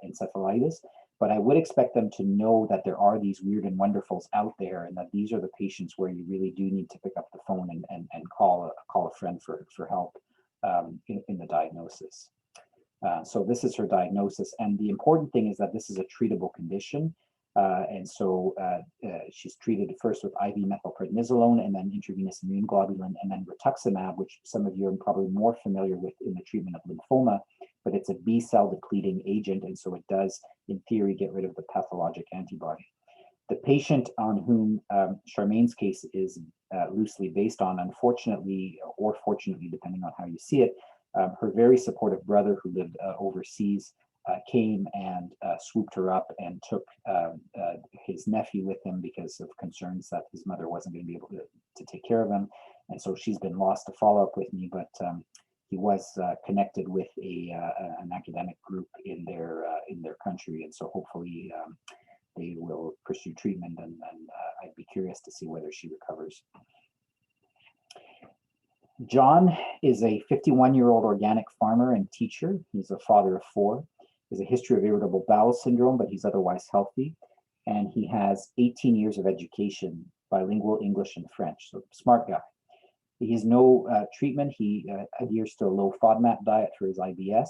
encephalitis, but I would expect them to know that there are these weird and wonderfuls out there, and that these are the patients where you really do need to pick up the phone and call a friend for help in the diagnosis. So this is her diagnosis, and the important thing is that this is a treatable condition. And so she's treated first with IV methylprednisolone, and then intravenous immune globulin, and then rituximab, which some of you are probably more familiar with in the treatment of lymphoma, but it's a B-cell depleting agent, and so it does, in theory, get rid of the pathologic antibody. The patient on whom Charmaine's case is loosely based on, unfortunately, or fortunately, depending on how you see it, her very supportive brother who lived overseas came and swooped her up and took his nephew with him because of concerns that his mother wasn't going to be able to take care of him. And so she's been lost to follow up with me, but he was connected with an academic group in their country. And so hopefully they will pursue treatment, and I'd be curious to see whether she recovers. John is a 51-year-old organic farmer and teacher. He's a father of 4. He has a history of irritable bowel syndrome, but he's otherwise healthy. And he has 18 years of education, bilingual English and French, so smart guy. He has no treatment. He adheres to a low FODMAP diet for his IBS,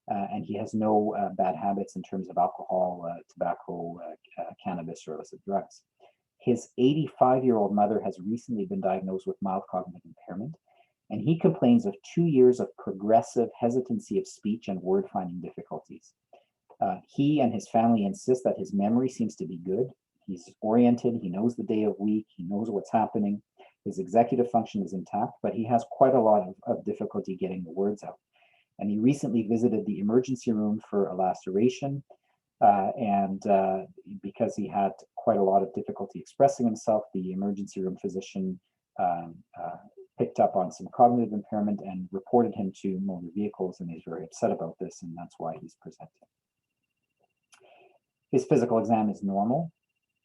and he has no bad habits in terms of alcohol, tobacco, cannabis, or illicit drugs. His 85-year-old mother has recently been diagnosed with mild cognitive impairment, and he complains of 2 years of progressive hesitancy of speech and word-finding difficulties. He and his family insist that his memory seems to be good. He's oriented, he knows the day of week, he knows what's happening. His executive function is intact, but he has quite a lot of difficulty getting the words out. And he recently visited the emergency room for a laceration, and because he had quite a lot of difficulty expressing himself, the emergency room physician picked up on some cognitive impairment and reported him to motor vehicles, and he's very upset about this, and that's why he's presenting. His physical exam is normal.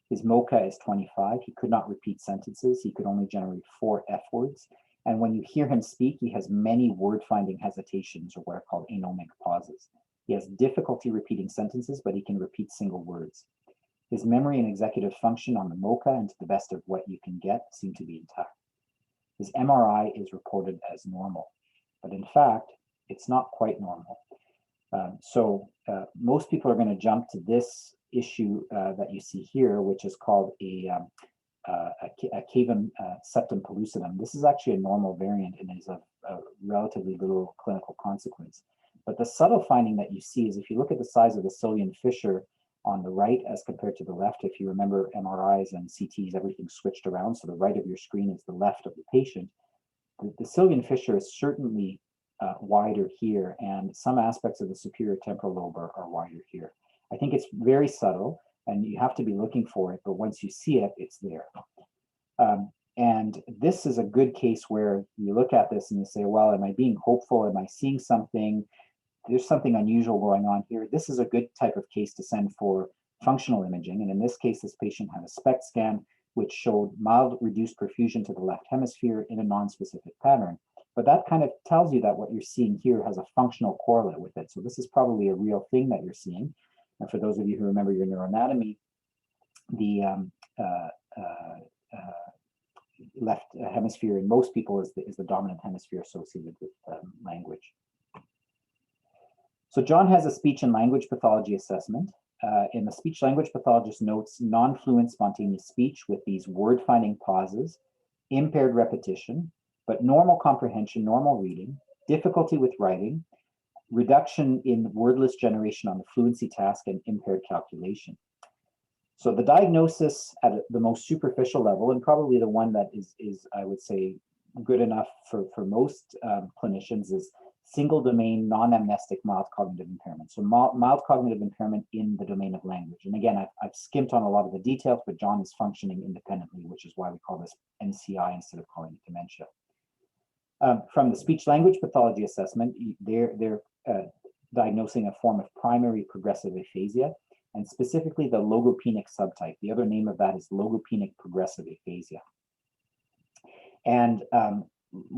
His MoCA is 25. He could not repeat sentences. He could only generate 4 F words. And when you hear him speak, he has many word-finding hesitations, or what are called anomic pauses. He has difficulty repeating sentences, but he can repeat single words. His memory and executive function on the MoCA, and to the best of what you can get, seem to be intact. His MRI is reported as normal, but in fact, it's not quite normal. So most people are going to jump to this issue that you see here, which is called a a cavum septum pellucidum. This is actually a normal variant and is of relatively little clinical consequence. But the subtle finding that you see is if you look at the size of the Sylvian fissure on the right as compared to the left, if you remember MRIs and CTs, everything switched around. So the right of your screen is the left of the patient. The Sylvian fissure is certainly wider here, and some aspects of the superior temporal lobe are wider here. I think it's very subtle, and you have to be looking for it, but once you see it, it's there. And this is a good case where you look at this and you say, well, am I being hopeful? Am I seeing something? There's something unusual going on here. This is a good type of case to send for functional imaging. And in this case, this patient had a SPECT scan, which showed mild reduced perfusion to the left hemisphere in a non-specific pattern. But that kind of tells you that what you're seeing here has a functional correlate with it. So this is probably a real thing that you're seeing. And for those of you who remember your neuroanatomy, the left hemisphere in most people is the dominant hemisphere associated with language. So John has a speech and language pathology assessment. In the speech language pathologist notes non-fluent spontaneous speech with these word finding pauses, impaired repetition, but normal comprehension, normal reading, difficulty with writing, reduction in wordless generation on the fluency task, and impaired calculation. So the diagnosis at the most superficial level, and probably the one that is I would say, good enough for most clinicians, is single domain non-amnestic mild cognitive impairment. So mild cognitive impairment in the domain of language. And again, I've skimped on a lot of the details, but John is functioning independently, which is why we call this NCI instead of calling it dementia. From the speech language pathology assessment, they're diagnosing a form of primary progressive aphasia, and specifically the logopenic subtype. The other name of that is logopenic progressive aphasia. And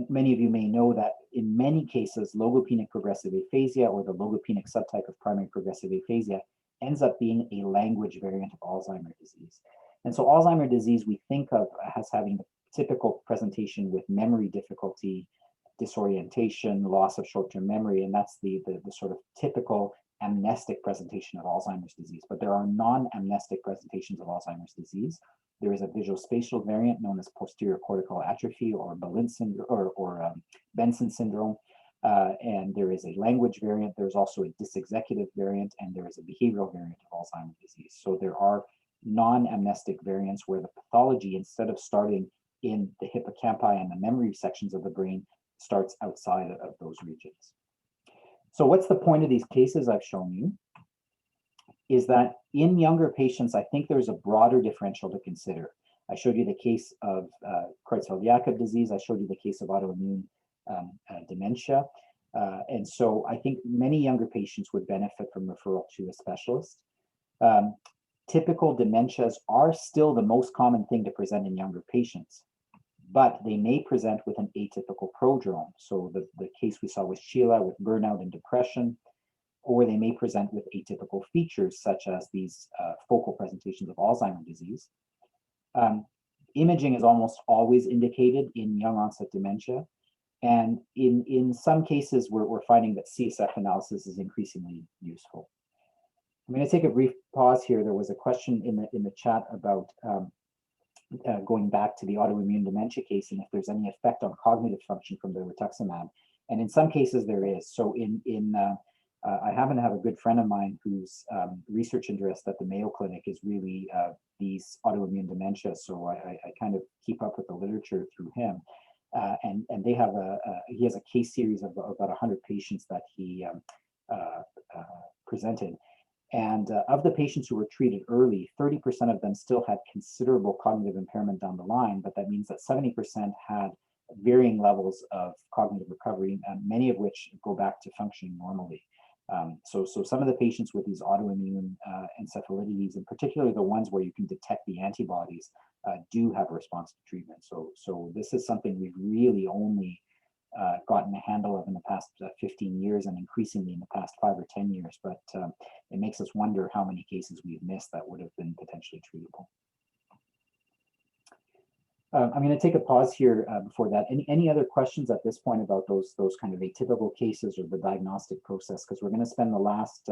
many of you may know that in many cases, logopenic progressive aphasia, or the logopenic subtype of primary progressive aphasia, ends up being a language variant of Alzheimer's disease. And so Alzheimer's disease we think of as having the typical presentation with memory difficulty, disorientation, loss of short-term memory, and that's the sort of typical amnestic presentation of Alzheimer's disease. But there are non-amnestic presentations of Alzheimer's disease. There is a visual spatial variant known as posterior cortical atrophy, or Benson syndrome, and there is a language variant. There's also a dysexecutive variant, and there is a behavioral variant of Alzheimer's disease. So there are non-amnestic variants where the pathology, instead of starting in the hippocampi and the memory sections of the brain, starts outside of those regions. So what's the point of these cases I've shown you? Is that in younger patients, I think there's a broader differential to consider. I showed you the case of Creutzfeldt-Jakob disease. I showed you the case of autoimmune dementia. And so I think many younger patients would benefit from referral to a specialist. Typical dementias are still the most common thing to present in younger patients, but they may present with an atypical prodrome. So the case we saw with Sheila with burnout and depression, or they may present with atypical features such as these focal presentations of Alzheimer's disease. Imaging is almost always indicated in young onset dementia. And in some cases, we're finding that CSF analysis is increasingly useful. I'm going to take a brief pause here. There was a question in the chat about going back to the autoimmune dementia case and if there's any effect on cognitive function from the rituximab. And in some cases there is. So I happen to have a good friend of mine whose research interest at the Mayo Clinic is really these autoimmune dementia. So I kind of keep up with the literature through him. And they have he has a case series of about 100 patients that he presented. And of the patients who were treated early, 30% of them still had considerable cognitive impairment down the line, but that means that 70% had varying levels of cognitive recovery, many of which go back to functioning normally. So some of the patients with these autoimmune encephalitides, and particularly the ones where you can detect the antibodies, do have a response to treatment. So this is something we've really only gotten a handle of in the past 15 years and increasingly in the past 5 or 10 years, but it makes us wonder how many cases we've missed that would have been potentially treatable. I'm going to take a pause here before that. Any other questions at this point about those kind of atypical cases or the diagnostic process? Because we're going to spend the last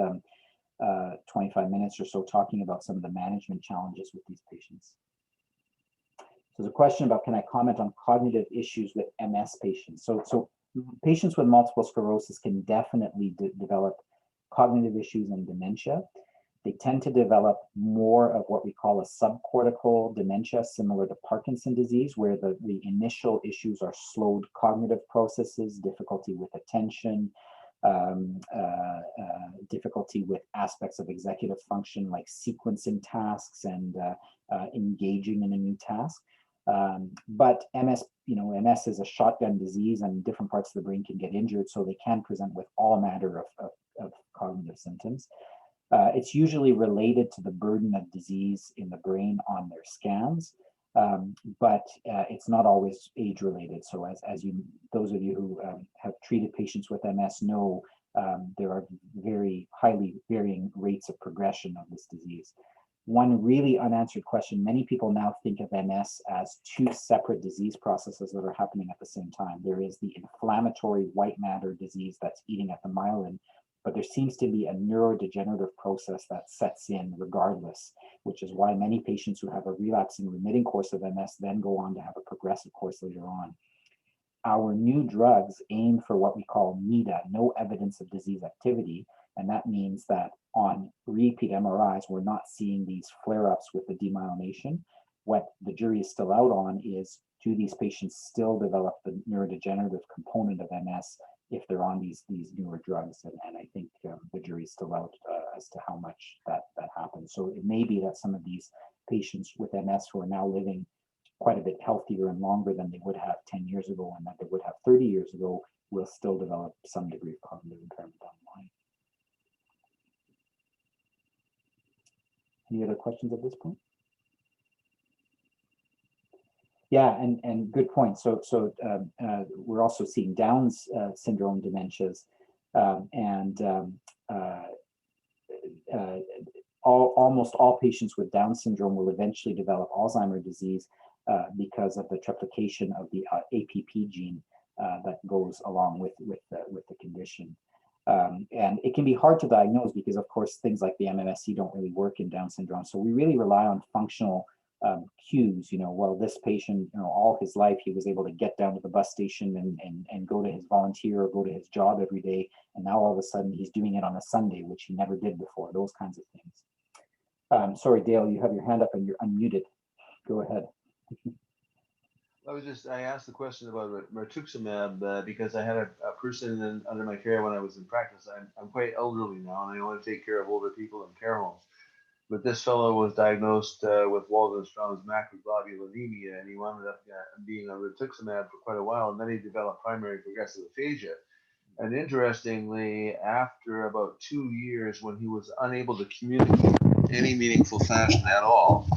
25 minutes or so talking about some of the management challenges with these patients. So there's a question about, can I comment on cognitive issues with MS patients? So patients with multiple sclerosis can definitely develop cognitive issues and dementia. They tend to develop more of what we call a subcortical dementia, similar to Parkinson's disease, where the initial issues are slowed cognitive processes, difficulty with attention, difficulty with aspects of executive function like sequencing tasks and engaging in a new task. But MS, MS is a shotgun disease, and different parts of the brain can get injured, so they can present with all manner of cognitive symptoms. It's usually related to the burden of disease in the brain on their scans, but it's not always age-related. So as those of you who have treated patients with MS know, there are very highly varying rates of progression of this disease. One really unanswered question, many people now think of MS as two separate disease processes that are happening at the same time. There is the inflammatory white matter disease that's eating at the myelin, but there seems to be a neurodegenerative process that sets in regardless, which is why many patients who have a relapsing remitting course of MS then go on to have a progressive course later on. Our new drugs aim for what we call NEDA, no evidence of disease activity, and that means that on repeat MRIs, we're not seeing these flare-ups with the demyelination. What the jury is still out on is, do these patients still develop the neurodegenerative component of MS if they're on these newer drugs? And I think the jury's still out as to how much that happens. So it may be that some of these patients with MS who are now living quite a bit healthier and longer than they would have 10 years ago and that they would have 30 years ago will still develop some degree of cognitive impairment down the line. Any other questions at this point? Yeah, and good point. So we're also seeing Down's syndrome dementias, almost all patients with Down syndrome will eventually develop Alzheimer's disease because of the triplication of the APP gene that goes along with the condition. And it can be hard to diagnose because, of course, things like the MMSE don't really work in Down syndrome. So we really rely on functional cues. Well, this patient, all his life, he was able to get down to the bus station and go to his volunteer or go to his job every day. And now all of a sudden he's doing it on a Sunday, which he never did before, those kinds of things. Sorry, Dale, you have your hand up and you're unmuted. Go ahead. I asked the question about rituximab because I had a person under my care when I was in practice. I'm quite elderly now, and I want to take care of older people in care homes. But this fellow was diagnosed with Waldenstrom's macroglobulinemia, and he wound up being on rituximab for quite a while, and then he developed primary progressive aphasia. And interestingly, after about 2 years, when he was unable to communicate in any meaningful fashion at all,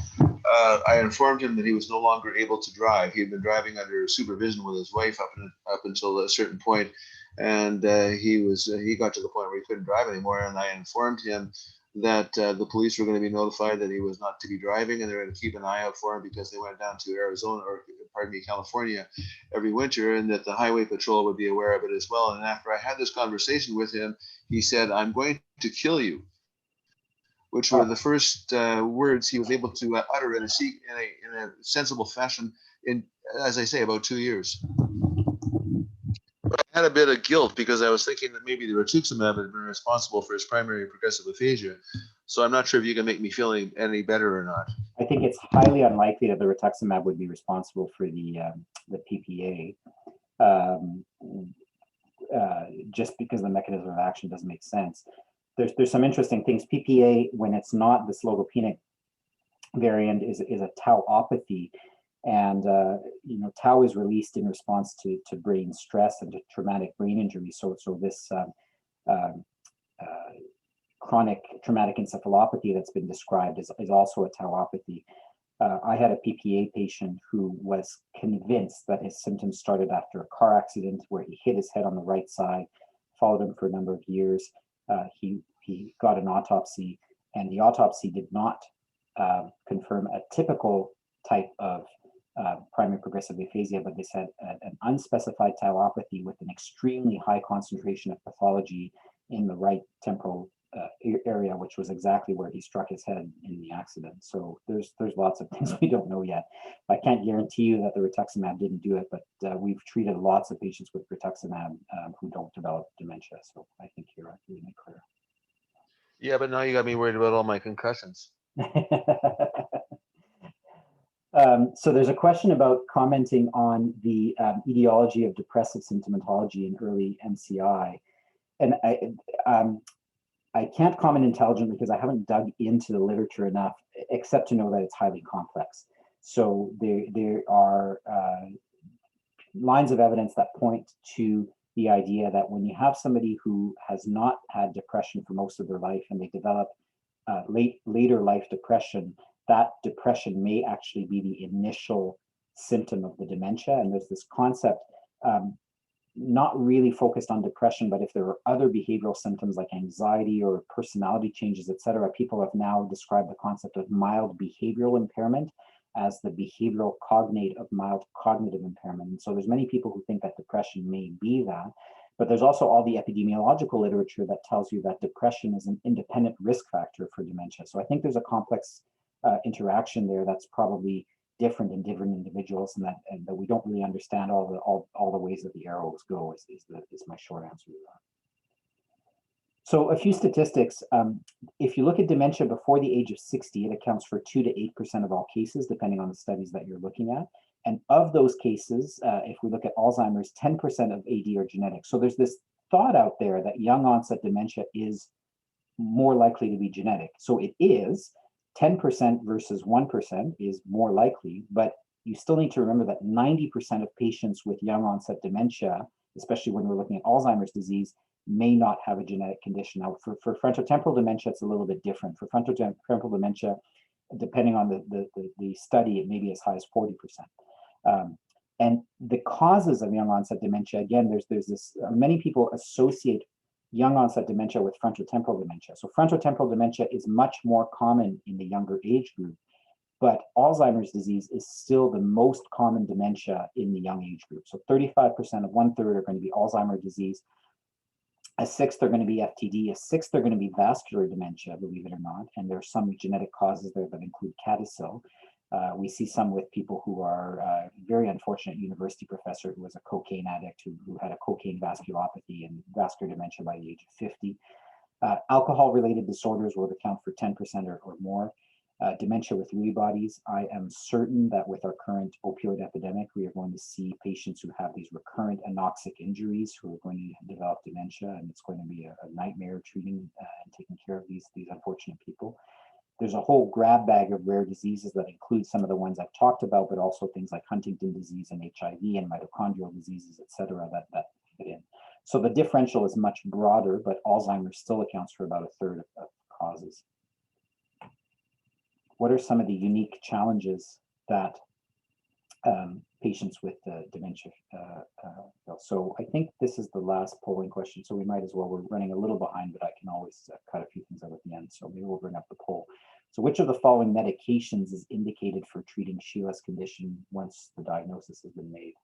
I informed him that he was no longer able to drive. He had been driving under supervision with his wife up until a certain point, and he got to the point where he couldn't drive anymore. And I informed him that the police were going to be notified that he was not to be driving, and they're going to keep an eye out for him because they went down to California every winter, and that the highway patrol would be aware of it as well. And after I had this conversation with him, he said, "I'm going to kill you," which were the first words he was able to utter in a sensible fashion in, as I say, about 2 years. But I had a bit of guilt because I was thinking that maybe the rituximab had been responsible for his primary progressive aphasia. So I'm not sure if you can make me feel any better or not. I think it's highly unlikely that the rituximab would be responsible for the PPA, just because the mechanism of action doesn't make sense. There's some interesting things. PPA, when it's not the logopenic variant, is a tauopathy, and tau is released in response to brain stress and to traumatic brain injury. So this chronic traumatic encephalopathy that's been described is also a tauopathy. I had a PPA patient who was convinced that his symptoms started after a car accident where he hit his head on the right side, followed him for a number of years. He got an autopsy, and the autopsy did not confirm a typical type of primary progressive aphasia, but they said an unspecified tauopathy with an extremely high concentration of pathology in the right temporal area, which was exactly where he struck his head in the accident. So there's lots of things we don't know yet. I can't guarantee you that the rituximab didn't do it, but we've treated lots of patients with rituximab who don't develop dementia. So I think you're really clear. Yeah, but now you got me worried about all my concussions. So there's a question about commenting on the etiology of depressive symptomatology in early MCI. And I can't comment intelligently because I haven't dug into the literature enough, except to know that it's highly complex. So there are lines of evidence that point to the idea that when you have somebody who has not had depression for most of their life and they develop later life depression, that depression may actually be the initial symptom of the dementia. And there's this concept, not really focused on depression, but if there are other behavioral symptoms like anxiety or personality changes, et cetera, people have now described the concept of mild behavioral impairment as the behavioral cognate of mild cognitive impairment. And so there's many people who think that depression may be that, but there's also all the epidemiological literature that tells you that depression is an independent risk factor for dementia. So I think there's a complex interaction there that's probably different in different individuals, and that we don't really understand all the ways that the arrows go is my short answer to that. So a few statistics. If you look at dementia before the age of 60, it accounts for 2 to 8% of all cases, depending on the studies that you're looking at. And of those cases, if we look at Alzheimer's, 10% of AD are genetic. So there's this thought out there that young onset dementia is more likely to be genetic. So it is. 10% versus 1% is more likely, but you still need to remember that 90% of patients with young onset dementia, especially when we're looking at Alzheimer's disease, may not have a genetic condition. Now, for frontotemporal dementia, it's a little bit different. For frontotemporal dementia, depending on the study, it may be as high as 40%. And the causes of young onset dementia, again, there's this, many people associate young onset dementia with frontotemporal dementia. So frontotemporal dementia is much more common in the younger age group, but Alzheimer's disease is still the most common dementia in the young age group. So 35% of 1/3 are going to be Alzheimer's disease. A sixth are going to be FTD. A sixth are going to be vascular dementia, believe it or not. And there are some genetic causes there that include CADASIL. We see some with people who are very unfortunate university professor who was a cocaine addict who had a cocaine vasculopathy and vascular dementia by the age of 50. Alcohol-related disorders will account for 10% or more. Dementia with Lewy bodies. I am certain that with our current opioid epidemic, we are going to see patients who have these recurrent anoxic injuries who are going to develop dementia, and it's going to be a nightmare treating and taking care of these unfortunate people. There's a whole grab bag of rare diseases that include some of the ones I've talked about, but also things like Huntington disease and HIV and mitochondrial diseases, et cetera, that fit in. So the differential is much broader, but Alzheimer's still accounts for about 1/3 of causes. What are some of the unique challenges that patients with dementia feel? So I think this is the last polling question, so we might as well, we're running a little behind, but I can always cut a few things out at the end, so maybe we'll bring up the poll. So which of the following medications is indicated for treating Sheila's condition once the diagnosis has been made?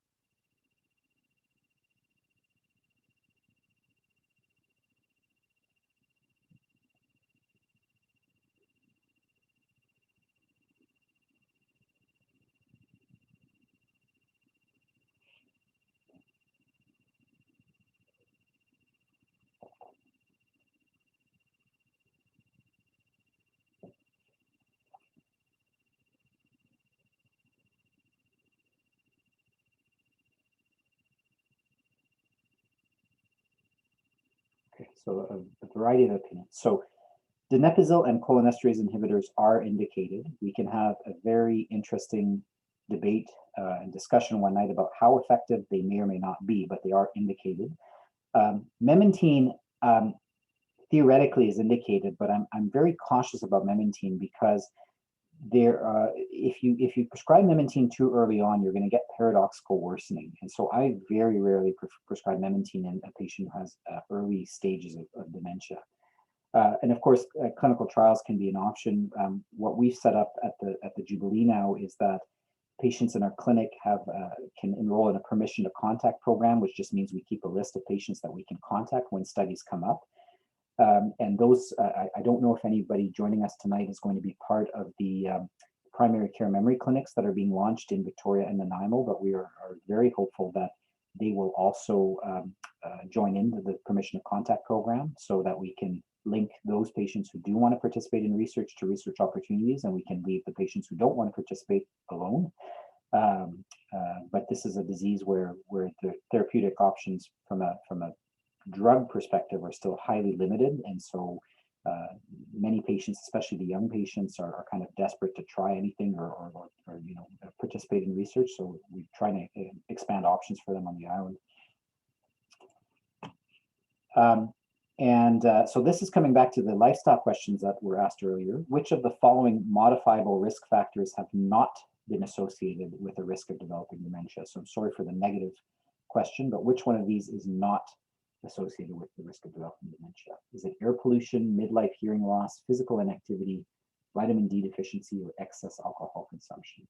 Okay, so a variety of opinions. So donepezil and cholinesterase inhibitors are indicated. We can have a very interesting debate and discussion one night about how effective they may or may not be, but they are indicated. Memantine theoretically is indicated, but I'm very cautious about memantine because if you prescribe memantine too early on, you're going to get paradoxical worsening. And so I very rarely prescribe memantine in a patient who has early stages of dementia. And of course, clinical trials can be an option. What we've set up at the Jubilee now is that patients in our clinic can enroll in a permission to contact program, which just means we keep a list of patients that we can contact when studies come up. And those, I don't know if anybody joining us tonight is going to be part of the primary care memory clinics that are being launched in Victoria and Nanaimo, but we are very hopeful that they will also join into the permission of contact program so that we can link those patients who do want to participate in research to research opportunities, and we can leave the patients who don't want to participate alone. But this is a disease where the therapeutic options from a drug perspective are still highly limited, and so many patients, especially the young patients, are kind of desperate to try anything or participate in research. So we try to expand options for them on the island. So this is coming back to the lifestyle questions that were asked earlier. Which of the following modifiable risk factors have not been associated with the risk of developing dementia? So I'm sorry for the negative question, but which one of these is not associated with the risk of developing dementia? Is it air pollution, midlife hearing loss, physical inactivity, vitamin D deficiency, or excess alcohol consumption?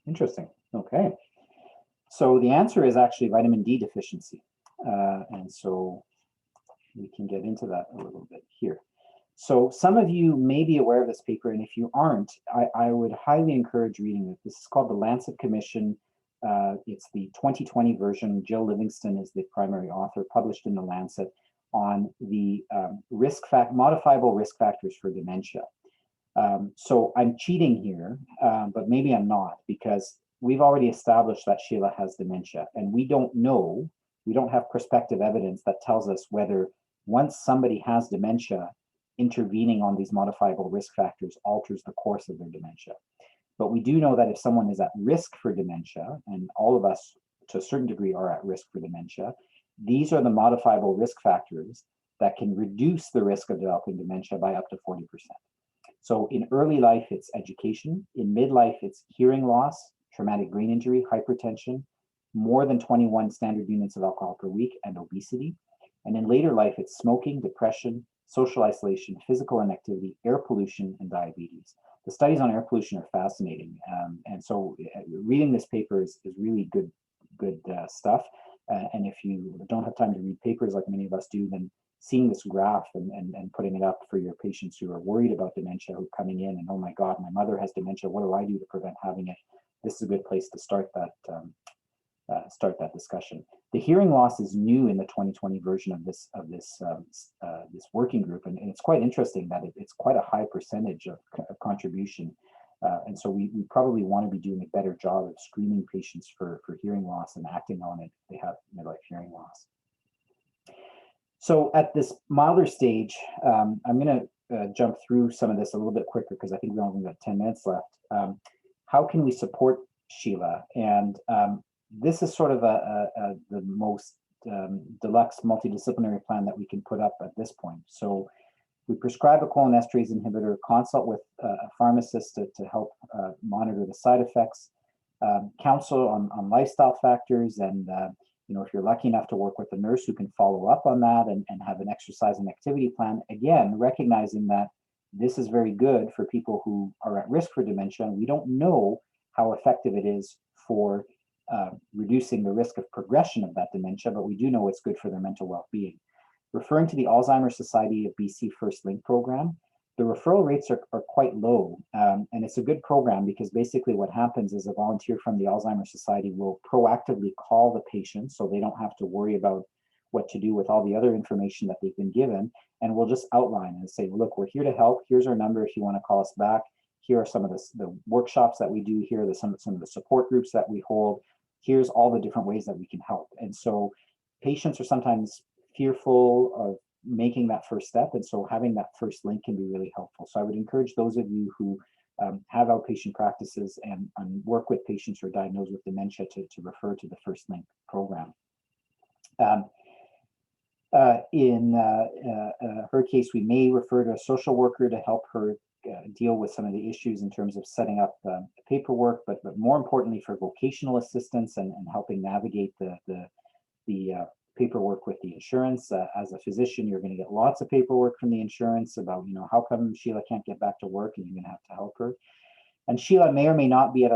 Interesting. Okay. So the answer is actually vitamin D deficiency. And so we can get into that a little bit here. So some of you may be aware of this paper, and if you aren't, I would highly encourage reading it. This is called the Lancet Commission. It's the 2020 version. Jill Livingston is the primary author, published in the Lancet, on the modifiable risk factors for dementia. So I'm cheating here, but maybe I'm not, because we've already established that Sheila has dementia, and we don't have prospective evidence that tells us whether once somebody has dementia, intervening on these modifiable risk factors alters the course of their dementia. But we do know that if someone is at risk for dementia, and all of us to a certain degree are at risk for dementia, these are the modifiable risk factors that can reduce the risk of developing dementia by up to 40%. So in early life, it's education. In midlife, it's hearing loss, traumatic brain injury, hypertension, more than 21 standard units of alcohol per week, and obesity. And in later life, it's smoking, depression, social isolation, physical inactivity, air pollution, and diabetes. The studies on air pollution are fascinating. And so reading this paper is really good stuff. And if you don't have time to read papers like many of us do, then seeing this graph and putting it up for your patients who are worried about dementia, who are coming in and, oh my God, my mother has dementia, what do I do to prevent having it? This is a good place to start that discussion. The hearing loss is new in the 2020 version of this working group, and it's quite interesting that it's quite a high percentage of contribution. And so we probably want to be doing a better job of screening patients for hearing loss and acting on it if they have midlife hearing loss. So at this milder stage, I'm going to jump through some of this a little bit quicker because I think we only got 10 minutes left. How can we support Sheila? And this is sort of the most deluxe multidisciplinary plan that we can put up at this point. So we prescribe a cholinesterase inhibitor, consult with a pharmacist to help monitor the side effects, counsel on lifestyle factors, and if you're lucky enough to work with a nurse who can follow up on that and have an exercise and activity plan, again, recognizing that this is very good for people who are at risk for dementia. And we don't know how effective it is for reducing the risk of progression of that dementia, but we do know it's good for their mental well-being. Referring to the Alzheimer's Society of BC First Link program, the referral rates are quite low. And it's a good program because basically what happens is a volunteer from the Alzheimer's Society will proactively call the patient so they don't have to worry about what to do with all the other information that they've been given. And we'll just outline and say, look, we're here to help. Here's our number if you want to call us back. Here are some of the workshops that we do here, some of the support groups that we hold. Here's all the different ways that we can help. And so patients are sometimes fearful of making that first step. And so having that first link can be really helpful. So I would encourage those of you who have outpatient practices and work with patients who are diagnosed with dementia to refer to the First Link program. In her case, we may refer to a social worker to help her deal with some of the issues in terms of setting up paperwork, but more importantly for vocational assistance and helping navigate the paperwork with the insurance. As a physician, you're going to get lots of paperwork from the insurance about, how come Sheila can't get back to work, and you're going to have to help her. And Sheila may or may not be at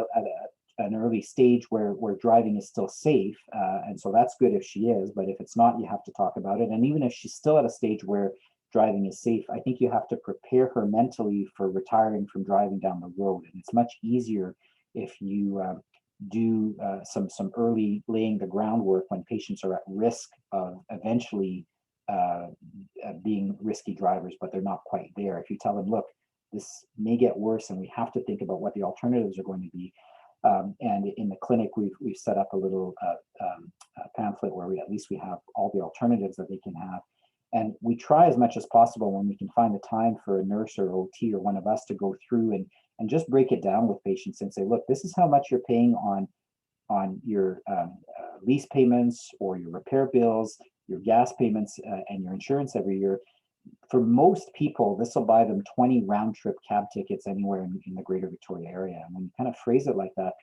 an early stage where driving is still safe. And so that's good if she is, but if it's not, you have to talk about it. And even if she's still at a stage where driving is safe, I think you have to prepare her mentally for retiring from driving down the road. And it's much easier if you do some early laying the groundwork when patients are at risk of eventually being risky drivers, but they're not quite there. If you tell them, look, this may get worse and we have to think about what the alternatives are going to be. And in the clinic, we've set up a little pamphlet where at least we have all the alternatives that they can have. And we try as much as possible when we can find the time for a nurse or OT or one of us to go through and just break it down with patients and say, look, this is how much you're paying on your lease payments or your repair bills, your gas payments, and your insurance every year. For most people, this will buy them 20 round trip cab tickets anywhere in the greater Victoria area. And when you kind of phrase it like that,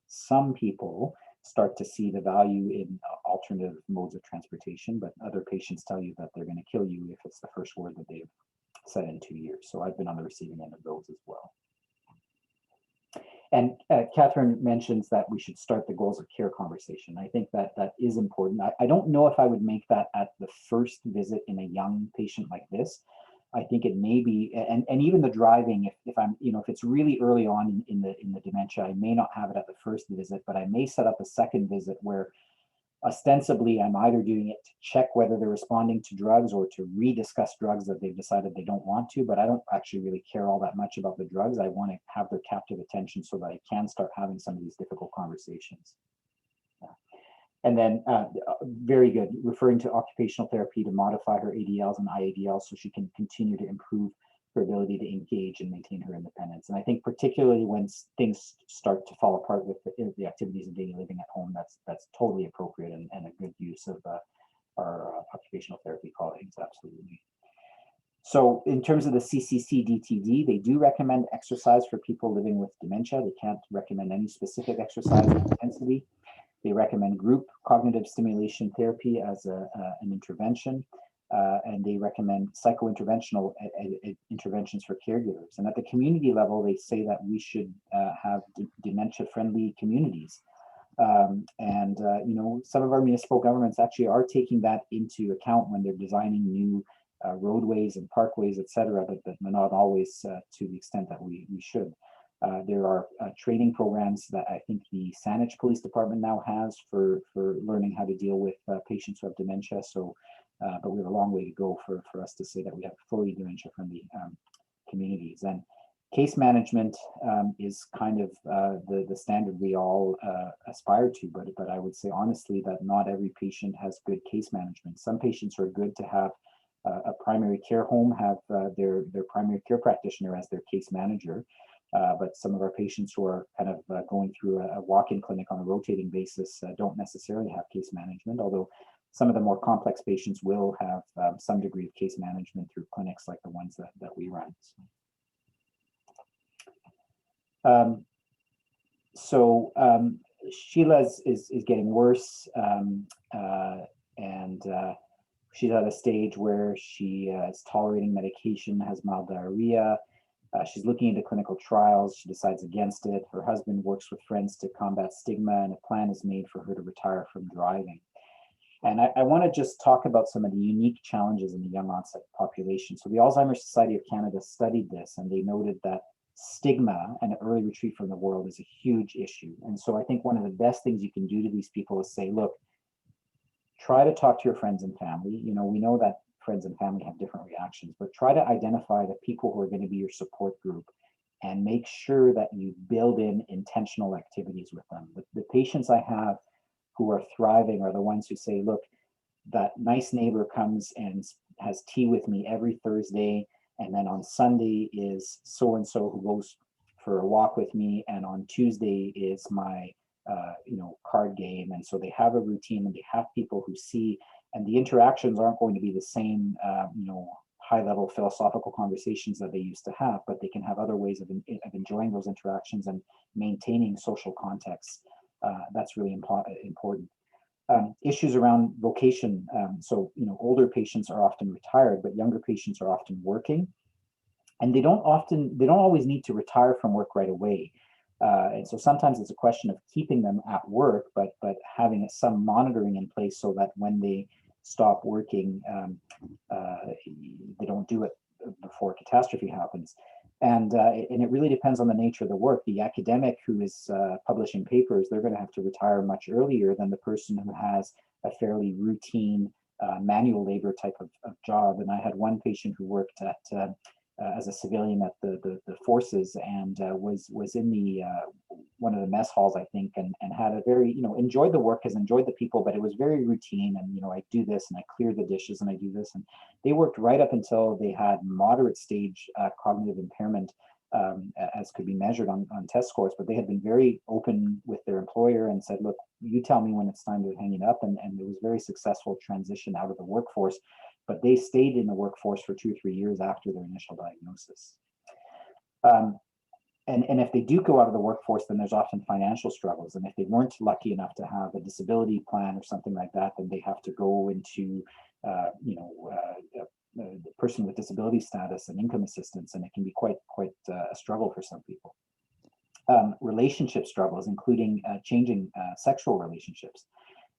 some people start to see the value in alternative modes of transportation, but other patients tell you that they're going to kill you if it's the first word that they've said in 2 years. So I've been on the receiving end of those as well. And Catherine mentions that we should start the goals of care conversation. I think that is important. I don't know if I would make that at the first visit in a young patient like this. I think it may be, and even the driving, if I'm, if it's really early on in the dementia, I may not have it at the first visit, but I may set up a second visit where ostensibly I'm either doing it to check whether they're responding to drugs or to rediscuss drugs that they've decided they don't want to, but I don't actually really care all that much about the drugs. I want to have their captive attention so that I can start having some of these difficult conversations. And then very good, referring to occupational therapy to modify her ADLs and IADLs so she can continue to improve her ability to engage and maintain her independence. And I think particularly when things start to fall apart with the activities of daily living at home, that's totally appropriate and a good use of our occupational therapy colleagues, absolutely. So in terms of the CCC DTD, they do recommend exercise for people living with dementia. They can't recommend any specific exercise intensity. They recommend group cognitive stimulation therapy as an intervention, and they recommend psycho-interventional interventions for caregivers. And at the community level, they say that we should have dementia-friendly communities. Some of our municipal governments actually are taking that into account when they're designing new roadways and parkways, et cetera, but not always to the extent that we should. There are training programs that I think the Saanich Police Department now has for learning how to deal with patients who have dementia. So, but we have a long way to go for us to say that we have fully dementia-friendly communities. And case management is kind of the standard we all aspire to, but I would say honestly that not every patient has good case management. Some patients are good to have a primary care home, have their primary care practitioner as their case manager. But some of our patients who are kind of going through a walk-in clinic on a rotating basis don't necessarily have case management, although some of the more complex patients will have some degree of case management through clinics like the ones that we run. Sheila is getting worse, and she's at a stage where she is tolerating medication, has mild diarrhea. She's looking into clinical trials. She decides against it. Her husband works with friends to combat stigma, and a plan is made for her to retire from driving. And I want to just talk about some of the unique challenges in the young onset population. So the Alzheimer's Society of Canada studied this, and they noted that stigma and early retreat from the world is a huge issue. And so I think one of the best things you can do to these people is say, look, try to talk to your friends and family. We know that friends and family have different reactions, but try to identify the people who are going to be your support group and make sure that you build in intentional activities with them. The patients I have who are thriving are the ones who say, look, that nice neighbor comes and has tea with me every Thursday, and then on Sunday is so-and-so who goes for a walk with me, and on Tuesday is my card game. And so they have a routine, and they have people who see And the interactions aren't going to be the same, high-level philosophical conversations that they used to have, but they can have other ways of enjoying those interactions and maintaining social context. That's really important. Issues around vocation. So, older patients are often retired, but younger patients are often working. And they don't always need to retire from work right away. And so sometimes it's a question of keeping them at work, but having some monitoring in place so that when they stop working, they don't do it before catastrophe happens. And it really depends on the nature of the work. The academic who is publishing papers, they're going to have to retire much earlier than the person who has a fairly routine manual labor type of job. And I had one patient who worked at as a civilian at the forces, and was in the one of the mess halls, I think, and had a very, enjoyed the work, has enjoyed the people, but it was very routine. And I do this and I clear the dishes and I do this, and they worked right up until they had moderate stage cognitive impairment, as could be measured on test scores. But they had been very open with their employer and said, look, you tell me when it's time to hang it up, and it was very successful transition out of the workforce. But they stayed in the workforce for 2 or 3 years after their initial diagnosis. And if they do go out of the workforce, then there's often financial struggles. And if they weren't lucky enough to have a disability plan or something like that, then they have to go into, the person with disability status and income assistance, and it can be quite a struggle for some people. Relationship struggles, including changing sexual relationships.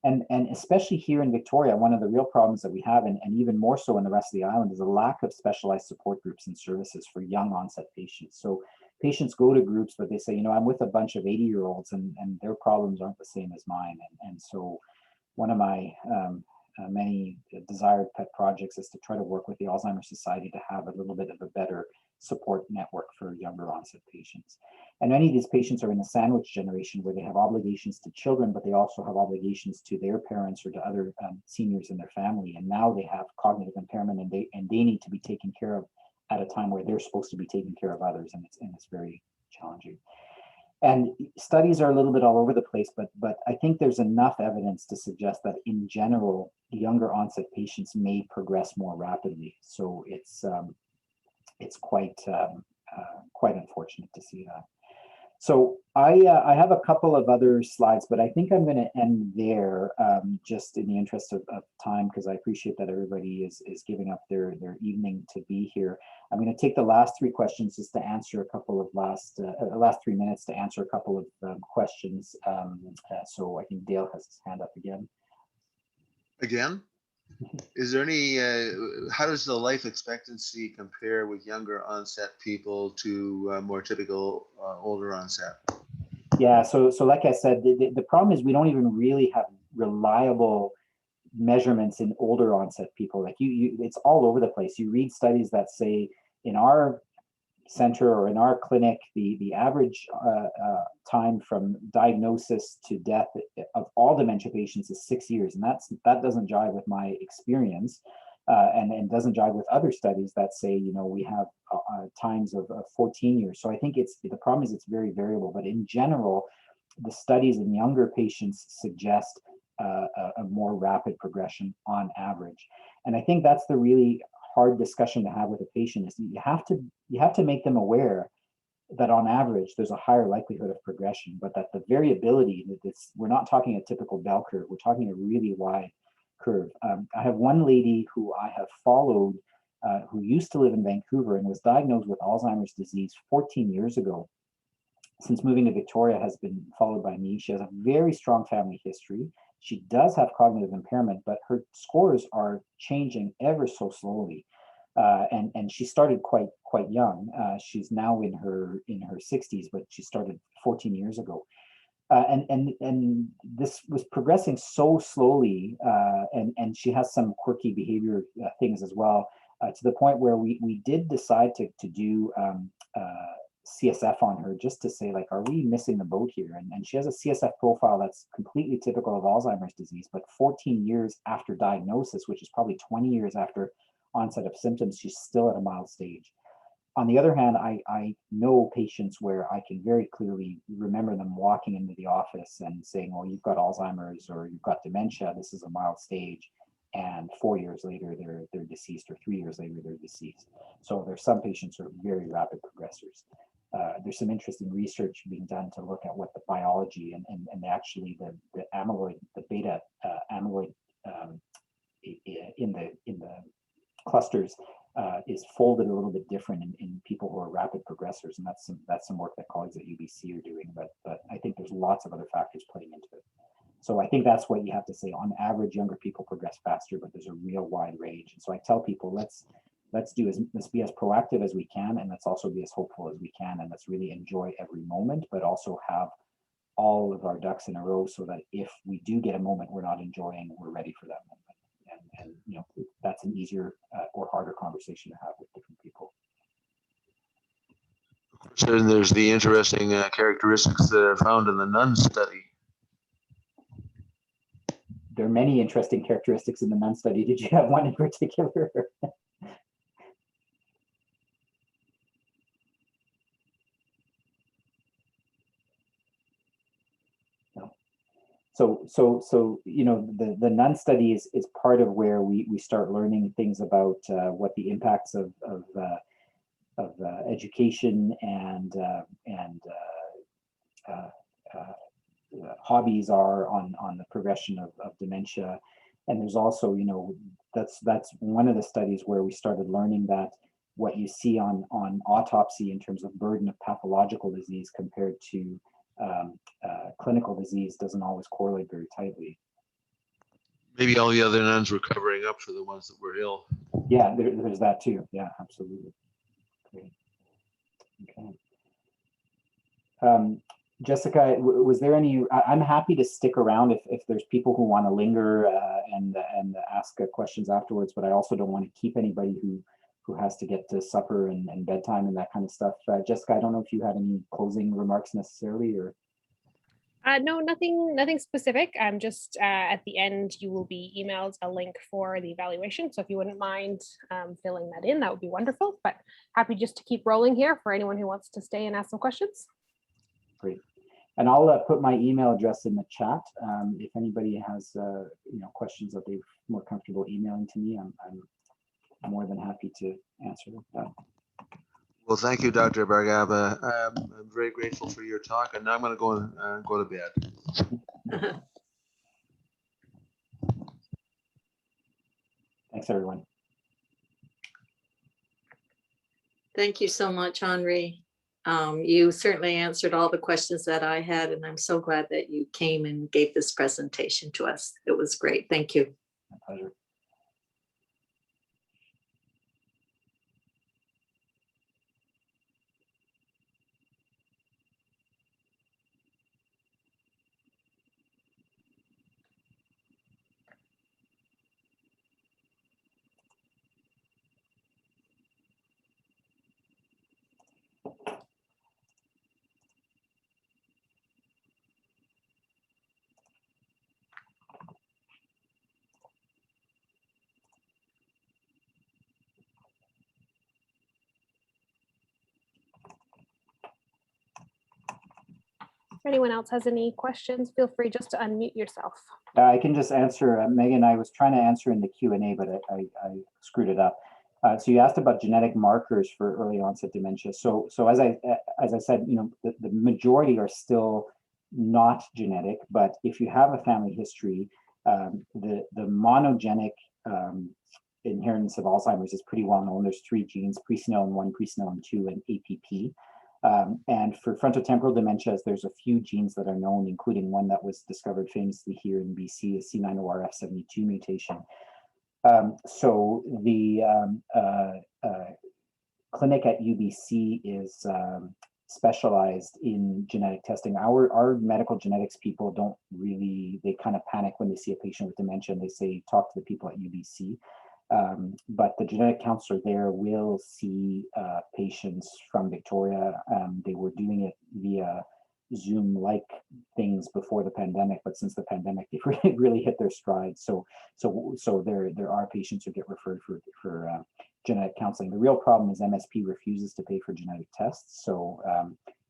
And especially here in Victoria, one of the real problems that we have, and even more so in the rest of the island, is a lack of specialized support groups and services for young onset patients. So patients go to groups, but they say, I'm with a bunch of 80-year-olds and their problems aren't the same as mine. And so one of my many desired pet projects is to try to work with the Alzheimer's Society to have a little bit of a better support network for younger onset patients. And many of these patients are in a sandwich generation where they have obligations to children, but they also have obligations to their parents or to other seniors in their family. And now they have cognitive impairment, and they need to be taken care of at a time where they're supposed to be taking care of others, and it's very challenging. And studies are a little bit all over the place, but I think there's enough evidence to suggest that in general, younger onset patients may progress more rapidly. So it's quite unfortunate to see that. So I have a couple of other slides, but I think I'm going to end there, just in the interest of time, because I appreciate that everybody is giving up their evening to be here. I'm going to take the last 3 questions just to answer a couple of last 3 minutes to answer a couple of questions. So I think Dale has his hand up again. Again? Is there any, how does the life expectancy compare with younger onset people to more typical older onset? Yeah, so like I said, the problem is we don't even really have reliable measurements in older onset people. Like it's all over the place. You read studies that say in our center or in our clinic, the average time from diagnosis to death of all dementia patients is 6 years, and that doesn't jive with my experience, and doesn't jive with other studies that say we have times of 14 years. So I think the problem is it's very variable, but in general, the studies in younger patients suggest a more rapid progression on average. And I think that's the really hard discussion to have with a patient, is you have to make them aware that on average there's a higher likelihood of progression, but that the variability, we're not talking a typical bell curve, we're talking a really wide curve. I have one lady who I have followed, who used to live in Vancouver and was diagnosed with Alzheimer's disease 14 years ago. Since moving to Victoria, has been followed by me. She has a very strong family history. She does have cognitive impairment, but her scores are changing ever so slowly. And she started quite young. She's now in her 60s, but she started 14 years ago. And this was progressing so slowly, and she has some quirky behavior things as well, to the point where we did decide to do CSF on her, just to say, like, are we missing the boat here? And she has a CSF profile that's completely typical of Alzheimer's disease, but 14 years after diagnosis, which is probably 20 years after onset of symptoms, she's still at a mild stage. On the other hand, I know patients where I can very clearly remember them walking into the office and saying, well, you've got Alzheimer's or you've got dementia, this is a mild stage. and 4 years later they're deceased, or 3 years later they're deceased. So there's some patients who are very rapid progressors. There's some interesting research being done to look at what the biology and actually the amyloid, the beta amyloid in the clusters is folded a little bit different in people who are rapid progressors, and that's some work that colleagues at UBC are doing. But I think there's lots of other factors playing into it. So I think that's what you have to say. On average, younger people progress faster, but there's a real wide range. And so I tell people, let's be as proactive as we can, and let's also be as hopeful as we can, and let's really enjoy every moment, but also have all of our ducks in a row so that if we do get a moment we're not enjoying, we're ready for that moment. And you know, that's an easier or harder conversation to have with different people. So then there's the interesting characteristics that are found in the nun study. There are many interesting characteristics in the nun study. Did you have one in particular? No. So you know, the nun study is part of where we start learning things about what the impacts of education and hobbies are on the progression of dementia. And there's also, you know, that's one of the studies where we started learning that what you see on autopsy in terms of burden of pathological disease compared to clinical disease doesn't always correlate very tightly. Maybe all the other nuns were covering up for the ones that were ill. Yeah, there's that too. Yeah, absolutely. Great. Okay. Jessica, was there any? I'm happy to stick around if there's people who want to linger and ask questions afterwards, but I also don't want to keep anybody who has to get to supper and bedtime and that kind of stuff. Jessica, I don't know if you had any closing remarks necessarily, or. No, nothing specific. Just at the end, you will be emailed a link for the evaluation. So if you wouldn't mind filling that in, that would be wonderful. But happy just to keep rolling here for anyone who wants to stay and ask some questions. Great. And I'll put my email address in the chat. If anybody has you know, questions that they're more comfortable emailing to me, I'm more than happy to answer them. Well, thank you, Dr. Bhargava. I'm very grateful for your talk, and now I'm going to go to bed. Thanks, everyone. Thank you so much, Henri. You certainly answered all the questions that I had, and I'm so glad that you came and gave this presentation to us. It was great. Thank you. My pleasure. If anyone else has any questions, feel free just to unmute yourself. I can just answer, Megan. I was trying to answer in the Q&A, but I screwed it up. So you asked about genetic markers for early onset dementia. So as I said, you know, the majority are still not genetic, but if you have a family history, the monogenic inheritance of Alzheimer's is pretty well known. There's 3 genes: presenilin-1, presenilin-2, and APP. And for frontotemporal dementias, there's a few genes that are known, including one that was discovered famously here in BC, a C9orf72 mutation. So the clinic at UBC is specialized in genetic testing. Our medical genetics people don't really, they kind of panic when they see a patient with dementia and they say, talk to the people at UBC. But the genetic counselor there will see patients from Victoria. They were doing it via Zoom-like things before the pandemic, but since the pandemic, they've really hit their stride. So there are patients who get referred for genetic counseling. The real problem is MSP refuses to pay for genetic tests. So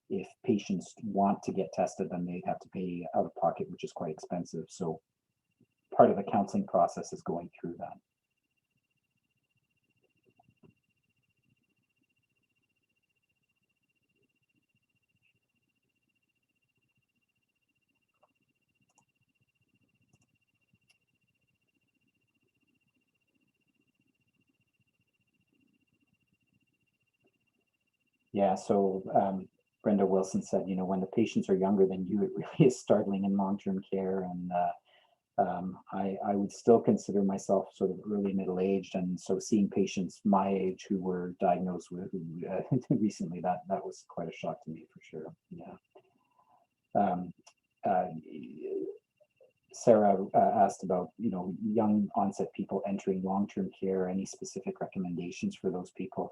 if patients want to get tested, then they have to pay out of pocket, which is quite expensive. So part of the counseling process is going through that. Yeah, so Brenda Wilson said, you know, when the patients are younger than you, it really is startling in long-term care. And I would still consider myself sort of early middle-aged. And so seeing patients my age who were diagnosed with recently, that was quite a shock to me for sure. Yeah. Sarah asked about, you know, young onset people entering long-term care, any specific recommendations for those people?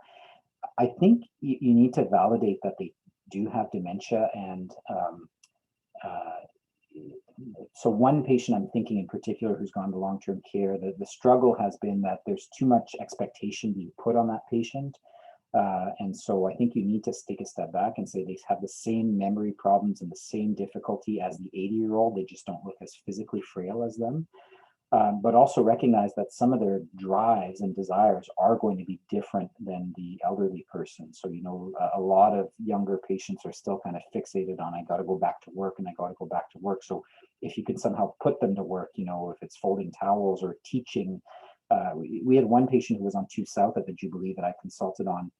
I think you need to validate that they do have dementia. And so one patient I'm thinking in particular who's gone to long-term care, the struggle has been that there's too much expectation being put on that patient. And so I think you need to take a step back and say they have the same memory problems and the same difficulty as the 80-year-old. They just don't look as physically frail as them. But also recognize that some of their drives and desires are going to be different than the elderly person. So, you know, a lot of younger patients are still kind of fixated on, I got to go back to work and I got to go back to work. So if you can somehow put them to work, you know, if it's folding towels or teaching, we had one patient who was on 2 South at the Jubilee that I consulted on.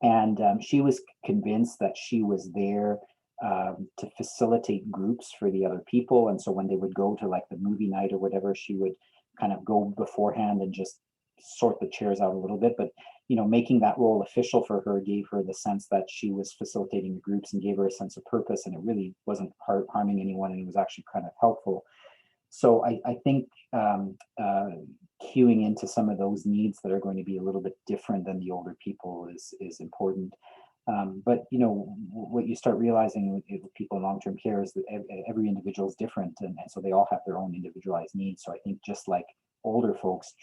And she was convinced that she was there to facilitate groups for the other people. And so when they would go to like the movie night or whatever, she would kind of go beforehand and just sort the chairs out a little bit. But, you know, making that role official for her gave her the sense that she was facilitating the groups and gave her a sense of purpose. And it really wasn't harming anyone, and it was actually kind of helpful. So I think queuing into some of those needs that are going to be a little bit different than the older people is important. But, you know, what you start realizing with people in long-term care is that every individual is different. And so they all have their own individualized needs. So I think just like older folks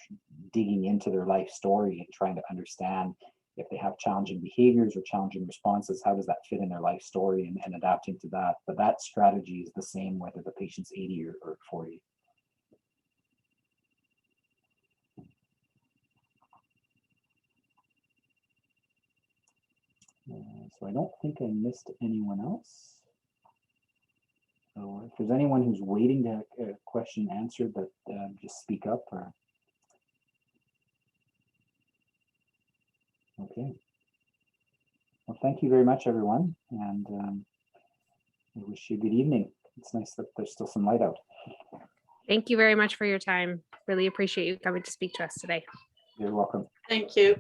digging into their life story and trying to understand if they have challenging behaviors or challenging responses, how does that fit in their life story, and adapting to that. But that strategy is the same whether the patient's 80 or 40. So I don't think I missed anyone else. So if there's anyone who's waiting to have a question answered, but just speak up. Or okay. Well, thank you very much, everyone, and I wish you a good evening. It's nice that there's still some light out. Thank you very much for your time. Really appreciate you coming to speak to us today. You're welcome. Thank you.